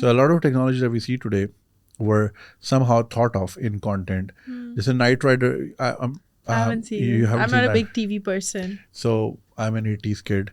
So a lot of technology that we see today were somehow thought of in content. There's a Knight Rider. I haven't seen it. I'm not a big TV person. So I'm an 80s kid.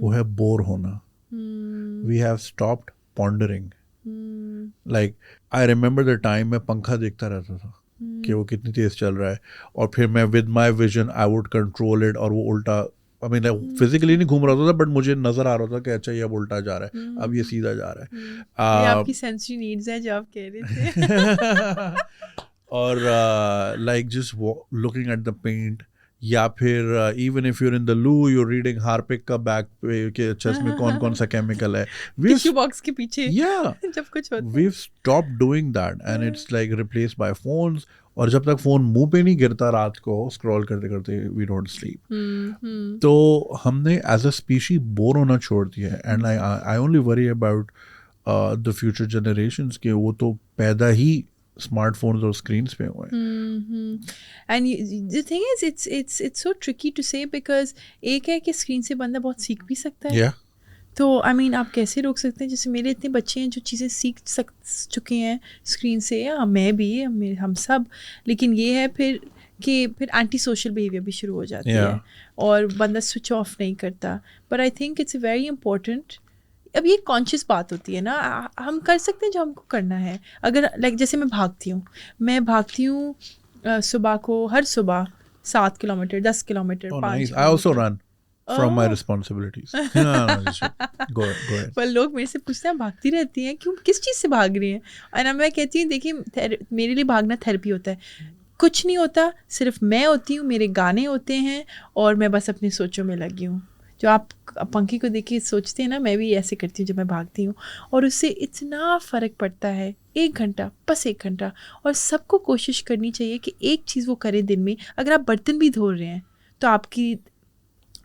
وہ ہے bore ہونا. We have stopped pondering. Like I remember the time میں پنکھا دیکھتا رہتا تھا کہ وہ کتنی تیز چل رہا ہے, اور پھر میں with my vision I would control it, اور وہ الٹا فزیکلی نہیں گھوم رہا ہوتا تھا بٹ مجھے نظر آ رہا تھا کہ اچھا یہ اب الٹا جا رہا ہے, اب یہ سیدھا جا رہا ہے. آپ کی سینسری نیڈز ہیں جو آپ کہہ رہے تھے. اور like just looking at the paint, یا پھر even if you in the loo you reading Harpic کا بیک پہ کہ اچھا اس میں کون کون سا کیمیکل ہے, ٹشو باکس کے پیچھے جب کچھ ہوتا ہے. we've stopped doing that and it's like replaced by phones. اور جب تک فون منہ پہ نہیں گرتا رات کو اسکرول کرتے کرتے we don't sleep. تو ہم نے ایز اے اسپیشی بور ہونا چھوڑ دیا ہے. And I only worry about the future generations کہ وہ تو پیدا ہی اسمارٹ فونز اور اسکرینس پہ ہوئے ہیں. And the thing is it's so tricky to say because ایک ہے کہ اسکرین سے بندہ بہت سیکھ بھی سکتا ہے. تو آئی مین آپ کیسے روک سکتے ہیں؟ جیسے میرے اتنے بچے ہیں جو چیزیں سیکھ چکے ہیں اسکرین سے, یا میں بھی, ہم سب. لیکن یہ ہے پھر کہ پھر اینٹی سوشل بیہیویئر بھی شروع ہو جاتی ہے اور بندہ سوئچ آف نہیں کرتا. But I think it's very important. اب یہ کانشیس بات ہوتی ہے نا, ہم کر سکتے ہیں جو ہم کو کرنا ہے. اگر لائک جیسے میں بھاگتی ہوں صبح کو, ہر صبح 7 kilometre 10 kilometre 5 I also run from my responsibilities. Go ahead. پر لوگ میرے سے پوچھتے ہیں بھاگتی رہتی ہیں کیوں, کس چیز سے بھاگ رہی ہیں؟ اور میں کہتی ہوں دیکھیے میرے لیے بھاگنا تھیراپی ہوتا ہے. کچھ نہیں ہوتا, صرف میں ہوتی ہوں, میرے گانے ہوتے ہیں, اور میں بس اپنی سوچوں میں لگی ہوں. جو آپ پنکھی کو دیکھ کے سوچتے ہیں نا, میں بھی ایسے کرتی ہوں جب میں بھاگتی ہوں, اور اس سے اتنا فرق پڑتا ہے. 1 گھنٹہ, بس 1 گھنٹہ. اور سب کو کوشش کرنی چاہیے کہ ایک چیز وہ کرے دن میں. اگر آپ برتن بھی دھو رہے ہیں تو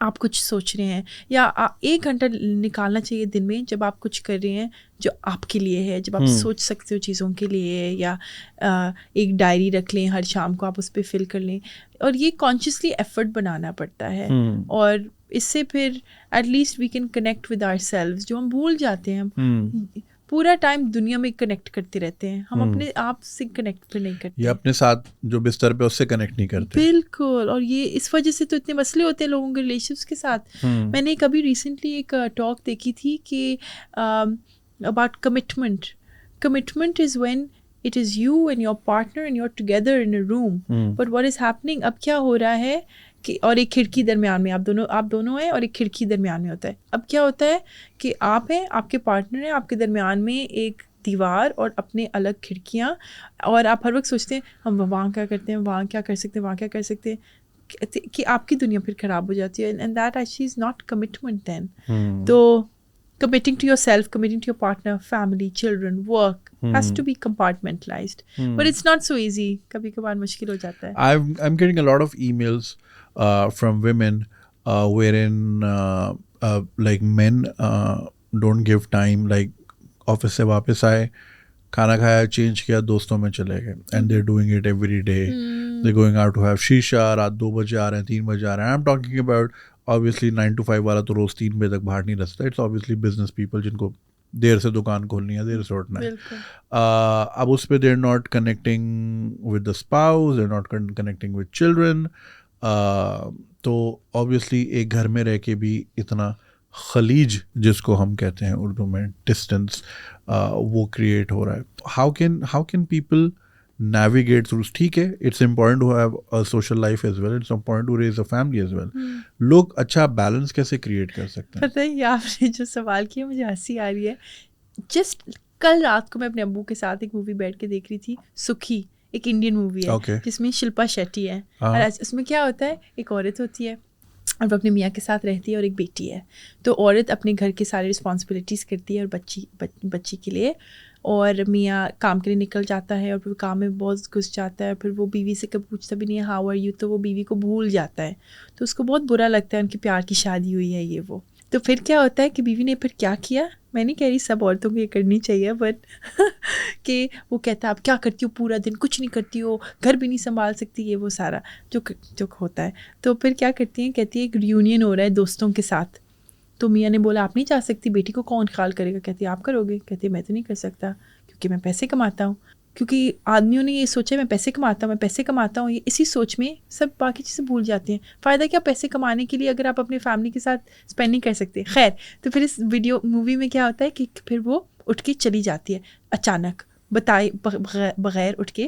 آپ کچھ سوچ رہے ہیں, یا 1 گھنٹہ نکالنا چاہیے دن میں جب آپ کچھ کر رہے ہیں جو آپ کے لیے ہے, جب آپ سوچ سکتے ہو چیزوں کے لیے. یا ایک ڈائری رکھ لیں, ہر شام کو آپ اس پہ فل کر لیں. اور یہ کانشیسلی ایفرٹ بنانا پڑتا ہے, اور اس سے پھر at least we can connect with ourselves, جو ہم بھول جاتے ہیں. ہم پورا ٹائم دنیا میں کنیکٹ کرتے رہتے ہیں, ہم اپنے آپ سے کنیکٹ پھر نہیں کرتے, یا اپنے ساتھ جو بستر پہ اس سے کنیکٹ نہیں کرتے. بالکل. اور یہ اس وجہ سے تو اتنے مسئلے ہوتے ہیں لوگوں کے ریلیشنس کے ساتھ. میں نے کبھی ریسنٹلی ایک ٹاک دیکھی تھی کہ about commitment is when it is you and your partner and you're together in a room. But what is happening, اب کیا ہو رہا ہے کہ, اور ایک کھڑکی درمیان میں آپ دونوں ہیں, اور ایک کھڑکی درمیان میں ہوتا ہے. اب کیا ہوتا ہے کہ آپ ہیں, آپ کے پارٹنر ہیں, آپ کے درمیان میں ایک دیوار اور اپنے الگ کھڑکیاں, اور آپ ہر وقت سوچتے ہیں ہم وہاں کیا کرتے ہیں, وہاں کیا کر سکتے ہیں, وہاں کیا کر سکتے ہیں, کہ آپ کی دنیا پھر خراب ہو جاتی ہے. And that actually is not commitment then. تو committing to yourself, committing to your partner, family, children, work has to be compartmentalized. But it's not so easy. kabhi kabhar mushkil ho jata hai. I'm getting a lot of emails from women wherein like men don't give time, like office سے واپس آئے, کھانا کھایا, change کیا, دوستوں میں چلے گئے, and they're doing it every day. They're going out to have shisha, رات 2 بجے آ رہے ہیں, 3 بجے آ رہے ہیں. I'm talking about obviously 9 to 5 والا تو روز 3 بجے تک باہر نہیں رہ سکتا. It's obviously business people جن کو دیر سے دکان کھولنی ہے, دیر سے اٹھنا ہے. اب اس پہ they're not connecting with the spouse, they're not connecting with children. تو obviously ایک گھر میں رہ کے بھی اتنا خلیج جس کو ہم کہتے ہیں اردو میں ڈسٹینس, وہ کریٹ ہو رہا ہے. How can people navigate through? ٹھیک ہے, it's important to have a social life as well, it's important to raise a family as well. لوگ اچھا بیلنس کیسے کریٹ کر سکتے ہیں؟ پتہ ہے آپ نے جو سوال کیا مجھے ہنسی آ رہی ہے. جسٹ کل رات کو میں اپنے ابو کے ساتھ ایک مووی بیٹھ کے دیکھ رہی تھی, سکھی, ایک انڈین مووی ہے جس میں شلپا شیٹی ہے. اور اس میں کیا ہوتا ہے, ایک عورت ہوتی ہے اور وہ اپنے میاں کے ساتھ رہتی ہے, اور ایک بیٹی ہے. تو عورت اپنے گھر کے سارے رسپانسبلٹیز کرتی ہے اور بچی کے لیے, اور میاں کام کے لیے نکل جاتا ہے, اور پھر کام میں بہت گھس جاتا ہے. پھر وہ بیوی سے کبھی پوچھتا بھی نہیں ہے ہاؤ آر یو, تو وہ بیوی کو بھول جاتا ہے. تو اس کو بہت برا لگتا ہے, ان کی پیار کی شادی ہوئی ہے یہ وہ. تو پھر کیا ہوتا ہے کہ بیوی نے پھر کیا کیا, میں نہیں کہہ رہی سب عورتوں کو یہ کرنی چاہیے, بٹ کہ وہ کہتا ہے آپ کیا کرتی ہو پورا دن, کچھ نہیں کرتی ہو, گھر بھی نہیں سنبھال سکتی, یہ وہ سارا جو ہوتا ہے. تو پھر کیا کرتی ہیں, کہتی ہے ایک ریونین ہو رہا ہے دوستوں کے ساتھ. تو میاں نے بولا آپ نہیں جا سکتی, بیٹی کو کون خیال کرے گا؟ کہتی ہے آپ کرو گے. کہتی ہے میں تو نہیں کر سکتا کیونکہ میں پیسے کماتا ہوں. کیونکہ آدمیوں نے یہ سوچا میں پیسے کماتا ہوں, یہ اسی سوچ میں سب باقی چیزیں بھول جاتے ہیں. فائدہ کیا پیسے کمانے کے لیے اگر آپ اپنی فیملی کے ساتھ اسپینڈ نہیں کر سکتے. خیر, تو پھر اس مووی میں کیا ہوتا ہے کہ پھر وہ اٹھ کے چلی جاتی ہے اچانک, بتائے بغیر اٹھ کے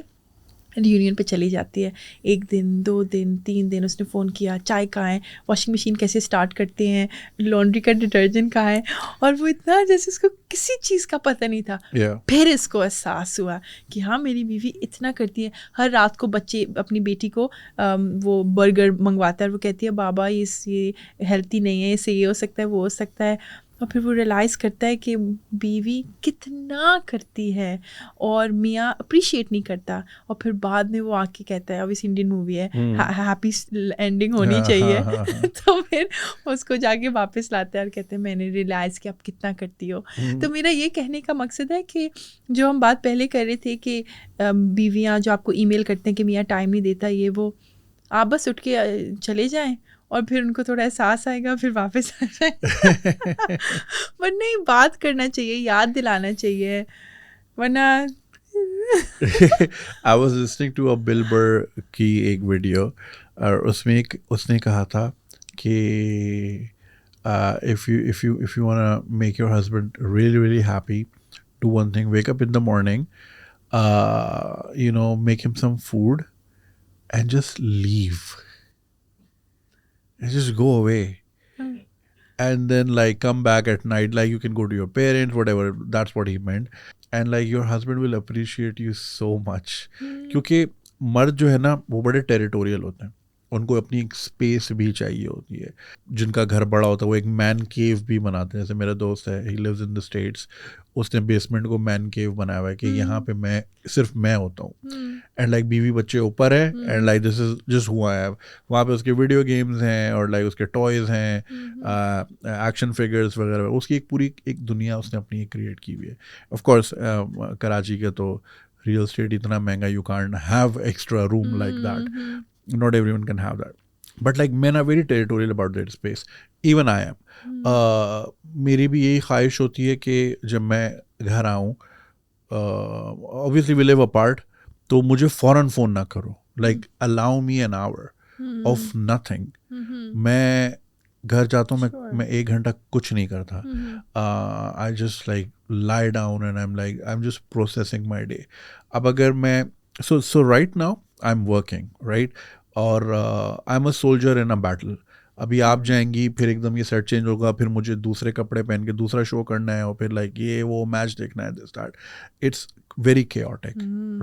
ریونین پہ چلی جاتی ہے. 1 دن 2 دن 3 دن اس نے فون کیا, چائے کہاں ہے, واشنگ مشین کیسے اسٹارٹ کرتے ہیں, لانڈری کا ڈٹرجنٹ کہاں ہے, اور وہ اتنا جیسے اس کو کسی چیز کا پتہ نہیں تھا. پھر اس کو احساس ہوا کہ ہاں میری بیوی اتنا کرتی ہے. ہر رات کو بچے اپنی بیٹی کو وہ برگر منگواتا ہے, وہ کہتی ہے بابا یہ ہیلتھی نہیں ہے, اس سے یہ ہو سکتا ہے وہ ہو سکتا ہے. اور پھر وہ ریئلائز کرتا ہے کہ بیوی کتنا کرتی ہے اور میاں اپریشیٹ نہیں کرتا. اور پھر بعد میں وہ آ کے کہتا ہے, obviously انڈین مووی ہے, ہیپی اینڈنگ ہونی چاہیے. تو پھر اس کو جا کے واپس لاتا ہے اور کہتے ہیں میں نے ریئلائز کہ آپ کتنا کرتی ہو. تو میرا یہ کہنے کا مقصد ہے کہ جو ہم بات پہلے کر رہے تھے کہ بیویاں جو آپ کو ای میل کرتے ہیں کہ میاں ٹائم نہیں دیتا, یہ وہ, آپ بس اٹھ کے چلے جائیں اور پھر ان کو تھوڑا احساس آئے گا, پھر واپس آ جائیں. ورنہ ہی بات کرنا چاہیے, یاد دلانا چاہیے, ورنہ I was listening to a Bill Burr کی ایک ویڈیو, اور اس میں اس نے کہا تھا کہ if you want to make your husband really really happy, do one thing: wake up in the morning, make him some food and just leave. And just go away. And then like come back at night, like you can go to your parents, whatever. That's what he meant. And like your husband will appreciate you so much. کیونکہ مرد جو ہے نا وہ بڑے territorial ہوتے ہیں, ان کو اپنی ایک اسپیس بھی چاہیے ہوتی ہے. جن کا گھر بڑا ہوتا ہے وہ ایک مین کیو بھی بناتے ہیں. جیسے میرا دوست ہے, ہی لیوز ان دا اسٹیٹس, اس نے بیسمنٹ کو مین کیو بنایا ہوا ہے کہ یہاں پہ صرف میں ہوتا ہوں, اینڈ لائک بیوی بچے اوپر ہے, and like this is just ہوا ہے. وہاں پہ اس کے ویڈیو گیمز ہیں اور لائک اس کے ٹوائز ہیں, ایکشن فگرس وغیرہ. اس کی ایک پوری ایک دنیا اس نے اپنی کریٹ کی ہوئی ہے. آف کورس کراچی کا تو ریئل اسٹیٹ اتنا مہنگا, you can't have extra room like that. Not everyone can have that. But like men are very territorial about their space. Even I am. میری بھی یہی خواہش ہوتی ہے کہ جب میں گھر آؤں, obviously we live apart, تو مجھے فوراً فون نہ کرو. Like allow me an hour of nothing. میں گھر جاتا ہوں, میں 1 گھنٹہ کچھ نہیں کرتا. I just like lie down and I'm just processing my day. اب اگر میں so right now I'm working, right? اور آئی am a soldier in a battle. ابھی آپ جائیں گی, پھر ایک دم یہ سیٹ چینج ہوگا, پھر مجھے دوسرے کپڑے پہن کے دوسرا شو کرنا ہے, اور پھر لائک یہ وہ میچ دیکھنا ہے, this that. It's very chaotic,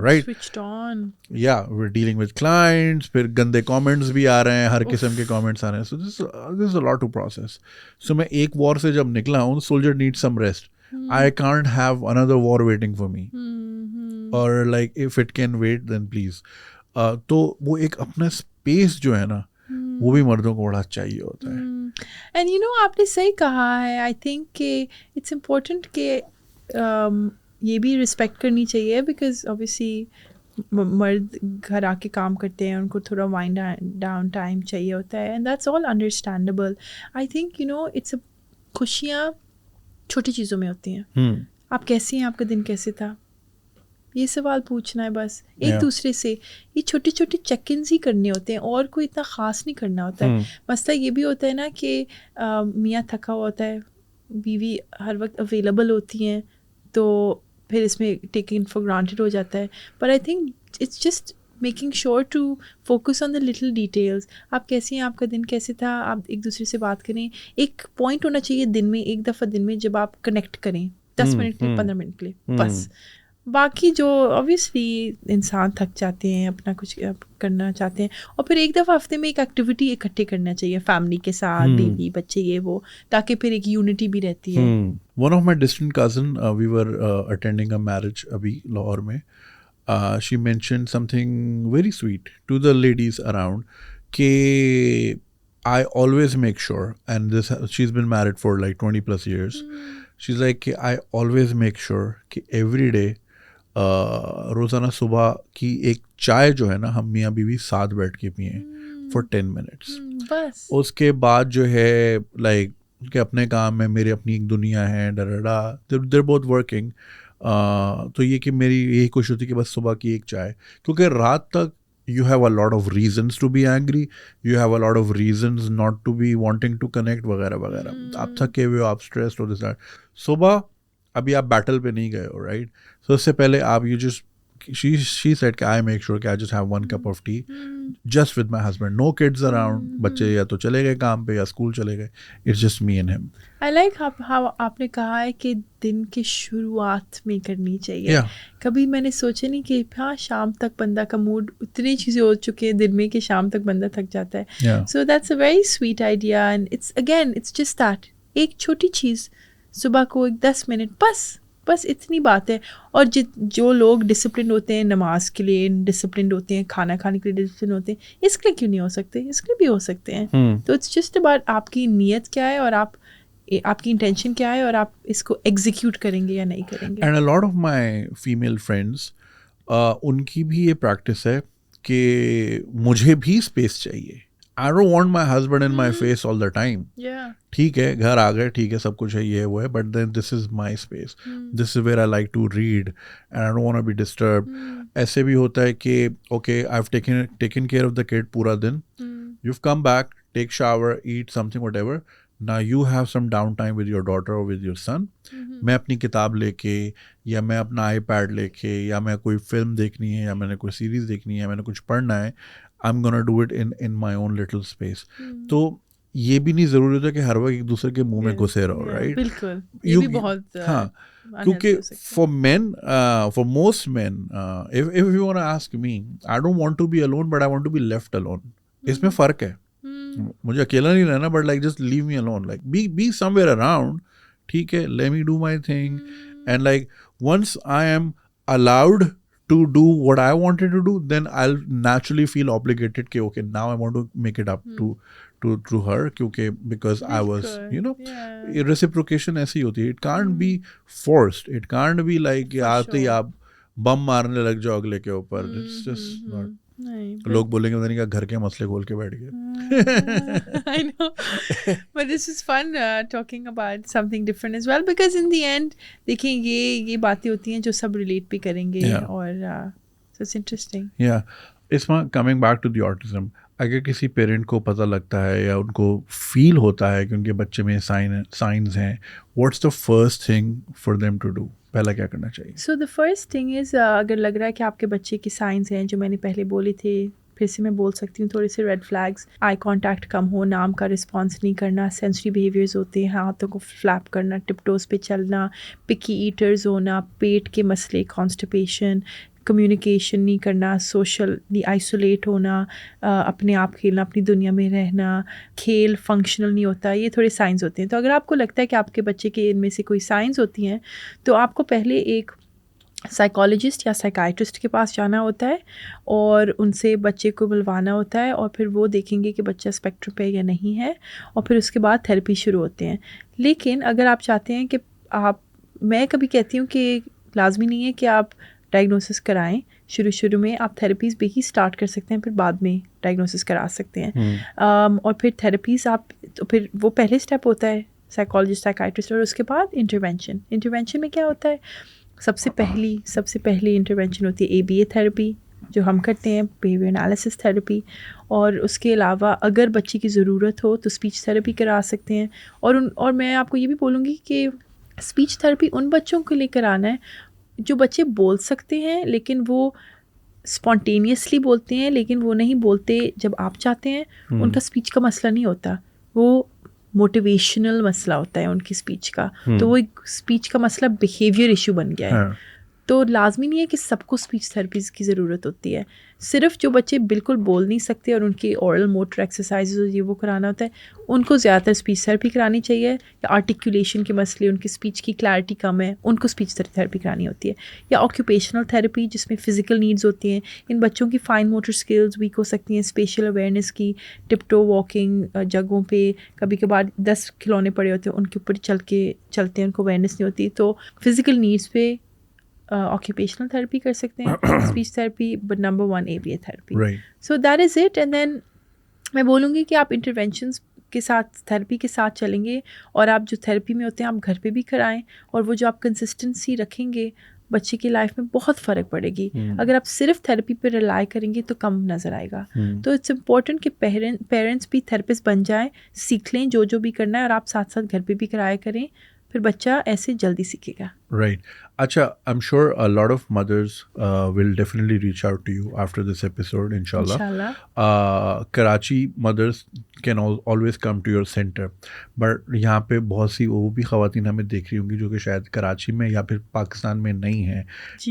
right? switched on. Yeah, we're dealing with clients, پھر گندے کامنٹس بھی آ رہے ہیں, ہر قسم کے کامنٹس آ رہے ہیں. So this is a lot to process. So میں ایک وار سے جب نکلا ہوں, soldier needs some rest. I can't have another war waiting for me. Or like if it can wait then please. تو وہ ایک اپنا اسپیس جو ہے نا وہ بھی مردوں کو بڑا چاہیے ہوتا ہے. اینڈ یو نو آپ نے صحیح کہا ہے. آئی تھنک کہ اٹس امپورٹنٹ کہ یہ بھی رسپیکٹ کرنی چاہیے, بیکاز اوبیسلی مرد گھر آ کے کام کرتے ہیں, ان کو تھوڑا وائنڈ ڈاؤن ٹائم چاہیے ہوتا ہے, and that's all understandable. I think it's خوشیاں چھوٹی چیزوں میں ہوتی ہیں. آپ کیسی ہیں, آپ کا دن کیسے تھا, یہ سوال پوچھنا ہے بس ایک دوسرے سے. یہ چھوٹے چھوٹے چیک انز ہی کرنے ہوتے ہیں, اور کوئی اتنا خاص نہیں کرنا ہوتا ہے. مسئلہ یہ بھی ہوتا ہے نا کہ میاں تھکا ہوا ہوتا ہے, بیوی ہر وقت اویلیبل ہوتی ہیں, تو پھر اس میں ٹیکن فار گرانٹیڈ ہو جاتا ہے. پر I think it's just making sure to focus on the little details. آپ کیسی ہیں, آپ کا دن کیسے تھا, آپ ایک دوسرے سے بات کریں. ایک پوائنٹ ہونا چاہیے دن میں, ایک دفعہ دن میں جب آپ کنیکٹ کریں, 10 منٹ کے لیے, 15 منٹ کے لیے بس. باقی جو اوبیسلی انسان تھک جاتے ہیں, اپنا کچھ کرنا چاہتے ہیں, اور پھر ایک دفعہ ہفتے میں ایک ایکٹیویٹی اکٹھے کرنا چاہیے فیملی کے ساتھ, بیوی بچے یہ وہ, تاکہ پھر ایک یونٹی بھی رہتی ہے. One of my distant cousin, we were attending a marriage ابھی لاہور میں. She mention something very sweet to the ladies around, کہ I always make sure, and this she's been married for like 20+ years. She's like, I always make sure کہ every day روزانہ صبح کی ایک چائے جو ہے نا ہم میاں بیوی ساتھ بیٹھ کے پئیں for 10 minutes. بس اس کے بعد جو ہے لائک کہ اپنے کام میں میرے اپنی ایک دنیا ہے, they're both working. تو یہ کہ میری یہی کوشش ہوتی ہے کہ بس صبح کی ایک چائے, کیونکہ رات تک you have a lot of reasons to be angry, you have a lot of reasons not to be wanting to connect وغیرہ وغیرہ. آپ تھکے ہوئے ہو, آپ اسٹریسڈ ہو, صبح ابھی آپ بیٹل پہ نہیں گئے ہو, رائٹ, سو اس سے پہلے آپ you just she said کہ I make sure کہ I just have one cup of tea just with my husband, no kids around, بچے یا تو چلے گئے کام پہ یا اسکول چلے گئے, it's just me and him. I like how آپ نے کہا ہے کہ دن کی شروعات میں کرنی چاہیے. کبھی میں نے سوچا نہیں کہ ہاں شام تک بندہ کا موڈ اتنی چیزیں ہو چکے ہیں دن میں کہ شام تک بندہ تھک جاتا ہے. So that's a very sweet idea and it's just that, ایک چھوٹی چیز صبح کو ایک 10 منٹ بس اتنی بات ہے. اور جو لوگ ڈسپلنڈ ہوتے ہیں نماز کے لیے ڈسپلنڈ ہوتے ہیں, کھانا کھانے کے لیے ڈسپلنڈ ہوتے ہیں, اس کے لیے کیوں نہیں ہو سکتے, اس کے لیے بھی ہو سکتے ہیں. تو اٹس جسٹ اباؤٹ آپ کی نیت کیا ہے اور آپ کی انٹینشن کیا ہے اور آپ اس کو ایگزیکیوٹ کریں گے یا نہیں کریں گے. And a lot of my female friends, ان کی بھی یہ پریکٹس ہے کہ مجھے بھی اسپیس چاہیے. I don't want my husband in my face all the time. ٹھیک ہے گھر آ گئے, ٹھیک ہے سب کچھ ہے, یہ وہ ہے, but then this is my space. This is where I like to read and I don't want to be disturbed. ایسے بھی ہوتا ہے کہ okay I've taken care of the kid پورا دن, you've come back, take shower, eat something whatever, now you have some downtime with your daughter or with your son. میں اپنی کتاب لے کے یا میں اپنا آئی پیڈ لے کے یا میں کوئی فلم دیکھنی ہے یا میں نے کوئی سیریز دیکھنی ہے یا میں نے کچھ پڑھنا ہے, I'm gonna do it in my own little space. تو یہ بھی نہیں ضروری ہوتا کہ ہر وقت ایک دوسرے کے منہ میں گھسے رہو, رائٹ. بالکل, یہ بھی بہت ہاں, کیونکہ for most men, if you want to ask me, I don't want to be alone but I want to be left alone. اس میں فرق ہے, مجھے اکیلا نہیں رہنا but like just leave me alone, like be somewhere around, ٹھیک ہے, let me do my thing. And like once I am allowed to do what I wanted to do, then I'll naturally feel obligated کہ okay now I want to make it up to her, کیونکہ because I was reciprocation ایسی ہوتی ہے. It can't be forced, it can't be like کہ آتے ہی آپ بم مارنے لگ جاؤ اگلے کے اوپر. It's just not. لوگ بولیں گے نہیں کہ گھر کے مسئلے کھول کے بیٹھ گئے. I know, but this is fun talking about something different as well, because in the end دیکھیں یہ باتیں ہوتی ہیں جو سب ریلیٹ بھی کریں گے اور so it's interesting. Yeah, اس میں coming back to the autism, اگر کسی پیرنٹ کو پتہ لگتا ہے یا ان کو فیل ہوتا ہے کہ ان کے بچے میں سائنز ہیں, what's the first thing for them to do? پہلا کیا کرنا چاہیے؟ سو دا فرسٹ تھنگ از, اگر لگ رہا ہے کہ آپ کے بچے کی سائنس ہیں جو میں نے پہلے بولی تھے, پھر سے میں بول سکتی ہوں تھوڑے سے ریڈ فلیگس, آئی کانٹیکٹ کم ہو, نام کا رسپانس نہیں کرنا, سینسری بیہیویئرز ہوتے ہیں, ہاتھوں کو فلیپ کرنا, ٹپ ٹوز پہ چلنا, پکی ایٹرز ہونا, پیٹ کے مسئلے, کانسٹیپیشن, کمیونیکیشن نہیں کرنا, سوشلی آئسولیٹ ہونا, اپنے آپ کھیلنا, اپنی دنیا میں رہنا, کھیل فنکشنل نہیں ہوتا, یہ تھوڑے سائنس ہوتے ہیں. تو اگر آپ کو لگتا ہے کہ آپ کے بچے کے ان میں سے کوئی سائنس ہوتی ہیں تو آپ کو پہلے ایک سائیکالوجسٹ یا سائیکائٹرسٹ کے پاس جانا ہوتا ہے اور ان سے بچے کو بلوانا ہوتا ہے, اور پھر وہ دیکھیں گے کہ بچہ اسپیکٹرم پہ یا نہیں ہے, اور پھر اس کے بعد تھیراپی شروع ہوتے ہیں. لیکن اگر آپ چاہتے ہیں کہ میں کبھی کہتی ہوں کہ لازمی نہیں ہے کہ آپ ڈائگنوسس کرائیں, شروع میں آپ تھیراپیز بھی ہی اسٹارٹ کر سکتے ہیں, پھر بعد میں ڈائگنوسس کرا سکتے ہیں. اور پھر تھیراپیز آپ, تو پھر وہ پہلے اسٹیپ ہوتا ہے سائیکالوجسٹ سائیکائٹرسٹ, اور اس کے بعد انٹرونشن میں کیا ہوتا ہے, سب سے پہلی انٹرونشن ہوتی ہے ABA تھیراپی جو ہم کرتے ہیں, بیہیویئر انالیسس تھیراپی, اور اس کے علاوہ اگر بچے کی ضرورت ہو تو اسپیچ تھیراپی کرا سکتے ہیں. اور میں آپ کو یہ بھی بولوں گی کہ اسپیچ تھیراپی ان بچوں کے لیے کرانا ہے جو بچے بول سکتے ہیں لیکن وہ اسپونٹینیسلی بولتے ہیں, لیکن وہ نہیں بولتے جب آپ چاہتے ہیں. ان کا اسپیچ کا مسئلہ نہیں ہوتا, وہ موٹیویشنل مسئلہ ہوتا ہے ان کی اسپیچ کا. تو وہ ایک اسپیچ کا مسئلہ بیہیویئر ایشو بن گیا ہے. تو لازمی نہیں ہے کہ سب کو اسپیچ تھراپیز کی ضرورت ہوتی ہے. صرف جو بچے بالکل بول نہیں سکتے اور ان کی اورل موٹر ایکسرسائزز یہ وہ کرانا ہوتا ہے, ان کو زیادہ تر اسپیچ تھراپی کرانی چاہیے. یا آرٹیکولیشن کے مسئلے, ان کی اسپیچ کی کلیئرٹی کم ہے, ان کو اسپیچ تھراپی کرانی ہوتی ہے. یا آکوپیشنل تھراپی جس میں فزیکل نیڈز ہوتی ہیں, ان بچوں کی فائن موٹر اسکلز ویک ہو سکتی ہیں, اسپیشل اویئرنیس کی, ٹپ ٹو واکنگ, جگہوں پہ کبھی کبھار 10 کھلونے پڑے ہوتے ہیں ان کے اوپر چلتے ہیں, ان کو اویئرنیس نہیں ہوتی. تو فزیکل نیڈس پہ آکوپیشنل تھراپی کر سکتے ہیں, speech therapy, but number 1 ABA therapy. So that is it. And then میں بولوں گی کہ آپ انٹرونشنس کے ساتھ تھیراپی کے ساتھ چلیں گے اور آپ جو تھیراپی میں ہوتے ہیں آپ گھر پہ بھی کرائیں, اور وہ جو آپ کنسسٹنسی رکھیں گے بچے کی لائف میں بہت فرق پڑے گی. اگر آپ صرف تھیراپی پہ ریلائی کریں گے تو کم نظر آئے گا. تو اٹس امپورٹنٹ کہ پیرنٹس بھی تھیراپسٹ بن جائیں, سیکھ لیں جو بھی کرنا ہے, اور آپ ساتھ ساتھ گھر پہ بھی کرایا کریں, پھر بچہ ایسے جلدی سیکھے گا. Right. Acha, I'm sure a lot of mothers will definitely reach out to you after this episode, inshallah. Karachi mothers can always come to your center. But یہاں پہ بہت سی وہ بھی خواتین ہمیں دیکھ رہی ہوں گی جو کہ شاید کراچی میں یا پھر پاکستان میں نہیں ہیں.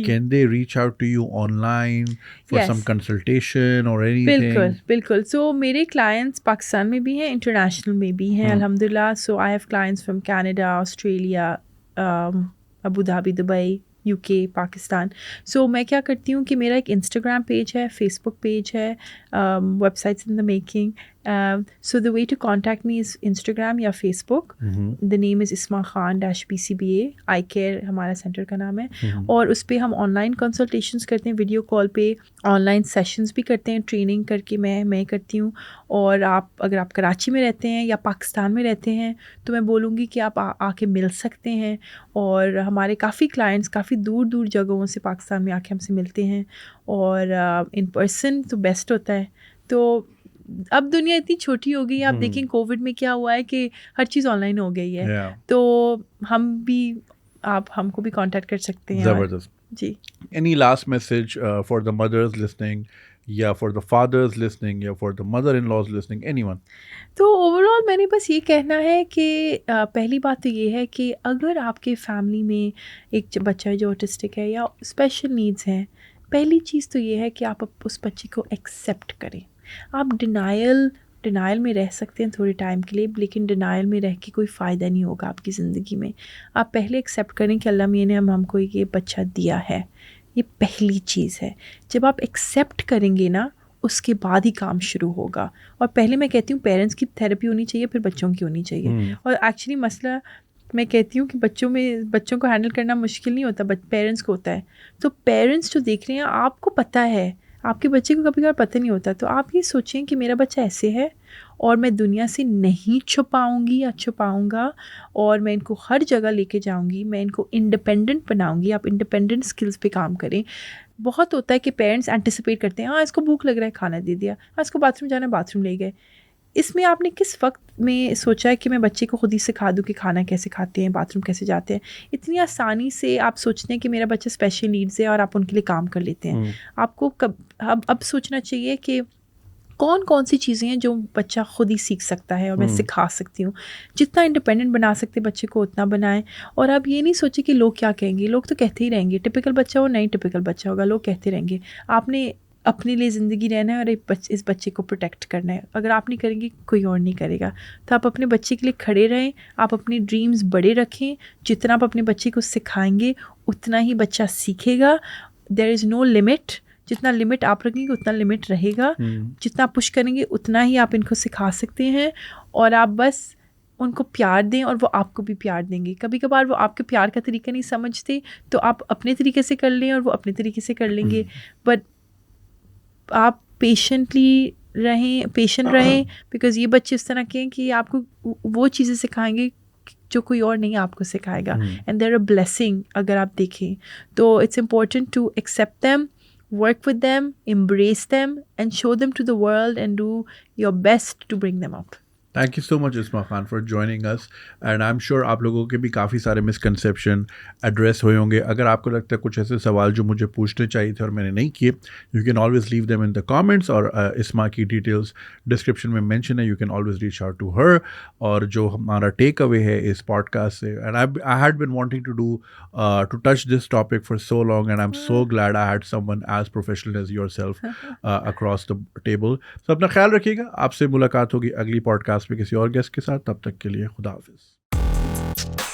Can they reach out to you online for some consultation or anything? بالکل. سو میرے کلائنٹس پاکستان میں بھی ہیں, انٹرنیشنل میں بھی ہیں الحمدللہ. So I have clients from Canada, Australia, Abu Dhabi, Dubai, U K, Pakistan. سو میں کیا کرتی ہوں کہ میرا ایک انسٹاگرام پیج ہے, فیس بک پیج ہے, websites in the making. So the way to contact me is Instagram یا Facebook. The name is Asma Khan -PCBA. I care ہمارا سینٹر کا نام ہے. اور اس پہ ہم آن لائن کنسلٹیشنس کرتے ہیں, ویڈیو کال پہ آن لائن سیشنز بھی کرتے ہیں, ٹریننگ کر کے میں کرتی ہوں. اور اگر آپ کراچی میں رہتے ہیں یا پاکستان میں رہتے ہیں تو میں بولوں گی کہ آپ آ کے مل سکتے ہیں. اور ہمارے کافی کلائنٹس کافی دور دور جگہوں سے پاکستان میں آ کے ہم سے ملتے ہیں, اور ان پرسن تو بیسٹ ہوتا ہے. تو اب دنیا اتنی چھوٹی ہو گئی ہے, آپ دیکھیں کووڈ میں کیا ہوا ہے کہ ہر چیز آن لائن ہو گئی ہے. تو ہم بھی, آپ ہم کو بھی کانٹیکٹ کر سکتے ہیں. زبردست. جی. Any last message for the mothers listening, یا for the fathers listening, یا for the mother-in-laws listening, anyone? تو اوور آل میں نے بس یہ کہنا ہے کہ پہلی بات تو یہ ہے کہ اگر آپ کے فیملی میں ایک بچہ ہے جو آٹسٹک ہے یا اسپیشل نیڈس ہیں, پہلی چیز تو یہ ہے کہ آپ اس بچے کو ایکسیپٹ کریں. آپ ڈینائل میں رہ سکتے ہیں تھوڑے ٹائم کے لیے, لیکن ڈینائل میں رہ کے کوئی فائدہ نہیں ہوگا آپ کی زندگی میں. آپ پہلے ایکسیپٹ کریں کہ اللہ میاں نے ہم کو یہ بچہ دیا ہے, یہ پہلی چیز ہے. جب آپ ایکسیپٹ کریں گے نا, اس کے بعد ہی کام شروع ہوگا. اور پہلے میں کہتی ہوں پیرنٹس کی تھیراپی ہونی چاہیے, پھر بچوں کی ہونی چاہیے. اور ایکچولی مسئلہ میں کہتی ہوں کہ بچوں کو ہینڈل کرنا مشکل نہیں ہوتا, پیرنٹس کو ہوتا ہے. تو پیرنٹس جو دیکھ رہے ہیں, آپ کو پتہ ہے, آپ کے بچے کو کبھی کبھار پتہ نہیں ہوتا, تو آپ یہ سوچیں کہ میرا بچہ ایسے ہے اور میں دنیا سے نہیں چھپاؤں گی یا چھپاؤں گا, اور میں ان کو ہر جگہ لے کے جاؤں گی, میں ان کو انڈیپینڈنٹ بناؤں گی. آپ انڈیپینڈنٹ اسکلس پہ کام کریں. بہت ہوتا ہے کہ پیرنٹس اینٹیسپیٹ کرتے ہیں, ہاں اس کو بھوک لگ رہا ہے کھانا دے دیا, ہاں اس کو باتھ روم جانا ہے باتھ روم لے گئے. اس میں آپ نے کس وقت میں سوچا ہے کہ میں بچے کو خود ہی سکھا دوں کہ کھانا کیسے کھاتے ہیں, باتھ روم کیسے جاتے ہیں. اتنی آسانی سے آپ سوچتے ہیں کہ میرا بچہ اسپیشل نیڈز ہے اور آپ ان کے لیے کام کر لیتے ہیں. آپ کو اب سوچنا چاہیے کہ کون سی چیزیں ہیں جو بچہ خود ہی سیکھ سکتا ہے اور میں سکھا سکتی ہوں. جتنا انڈیپینڈنٹ بنا سکتے بچے کو اتنا بنائیں. اور آپ یہ نہیں سوچیں کہ لوگ کیا کہیں گے, لوگ تو کہتے ہی رہیں گے. ٹپیکل بچہ ہو نہیں ٹپیکل بچہ ہوگا, لوگ کہتے رہیں گے. آپ نے اپنے لیے زندگی رہنا ہے اور اس بچے کو پروٹیکٹ کرنا ہے. اگر آپ نہیں کریں گے کوئی اور نہیں کرے گا. تو آپ اپنے بچے کے لیے کھڑے رہیں, آپ اپنی ڈریمز بڑے رکھیں. جتنا آپ اپنے بچے کو سکھائیں گے اتنا ہی بچہ سیکھے گا. دیر از نو لمٹ. جتنا لمٹ آپ رکھیں گے اتنا لمٹ رہے گا. جتنا پش کریں گے اتنا ہی آپ ان کو سکھا سکتے ہیں. اور آپ بس ان کو پیار دیں اور وہ آپ کو بھی پیار دیں گے. کبھی کبھار وہ آپ کے پیار کا طریقہ نہیں سمجھتے تو آپ اپنے طریقے سے کر لیں اور وہ اپنے طریقے سے کر لیں گے. بٹ آپ پیشنٹ رہیں بیکاز یہ بچے اس طرح کے ہیں کہ آپ کو وہ چیزیں سکھائیں گے جو کوئی اور نہیں آپ کو سکھائے گا. اینڈ دیر اے بلیسنگ اگر آپ دیکھیں تو it's important to accept them, work with them, embrace them and show them to the world and do your best to bring them up. Thank you so much Asma Khan for joining us, and I'm sure آپ لوگوں کے بھی کافی سارے misconception address ہوئے ہوں گے. اگر آپ کو لگتا ہے کچھ ایسے سوال جو مجھے پوچھنے چاہیے تھے اور میں نے نہیں کیے, you can always leave them in the comments, اور اسما کی ڈیٹیلس ڈسکرپشن میں مینشن ہے, you can always reach out to her. اور جو ہمارا ٹیک اوے ہے اس پوڈ کاسٹ سے, and I had been wanting to touch this topic for so long, and I am so glad I had someone as professional as yourself across the table. تو اپنا خیال رکھیے گا. آپ سے ملاقات ہوگی اگلی پوڈ کاسٹ میں کسی اور گیسٹ کے ساتھ. تب تک کے لیے خدا حافظ.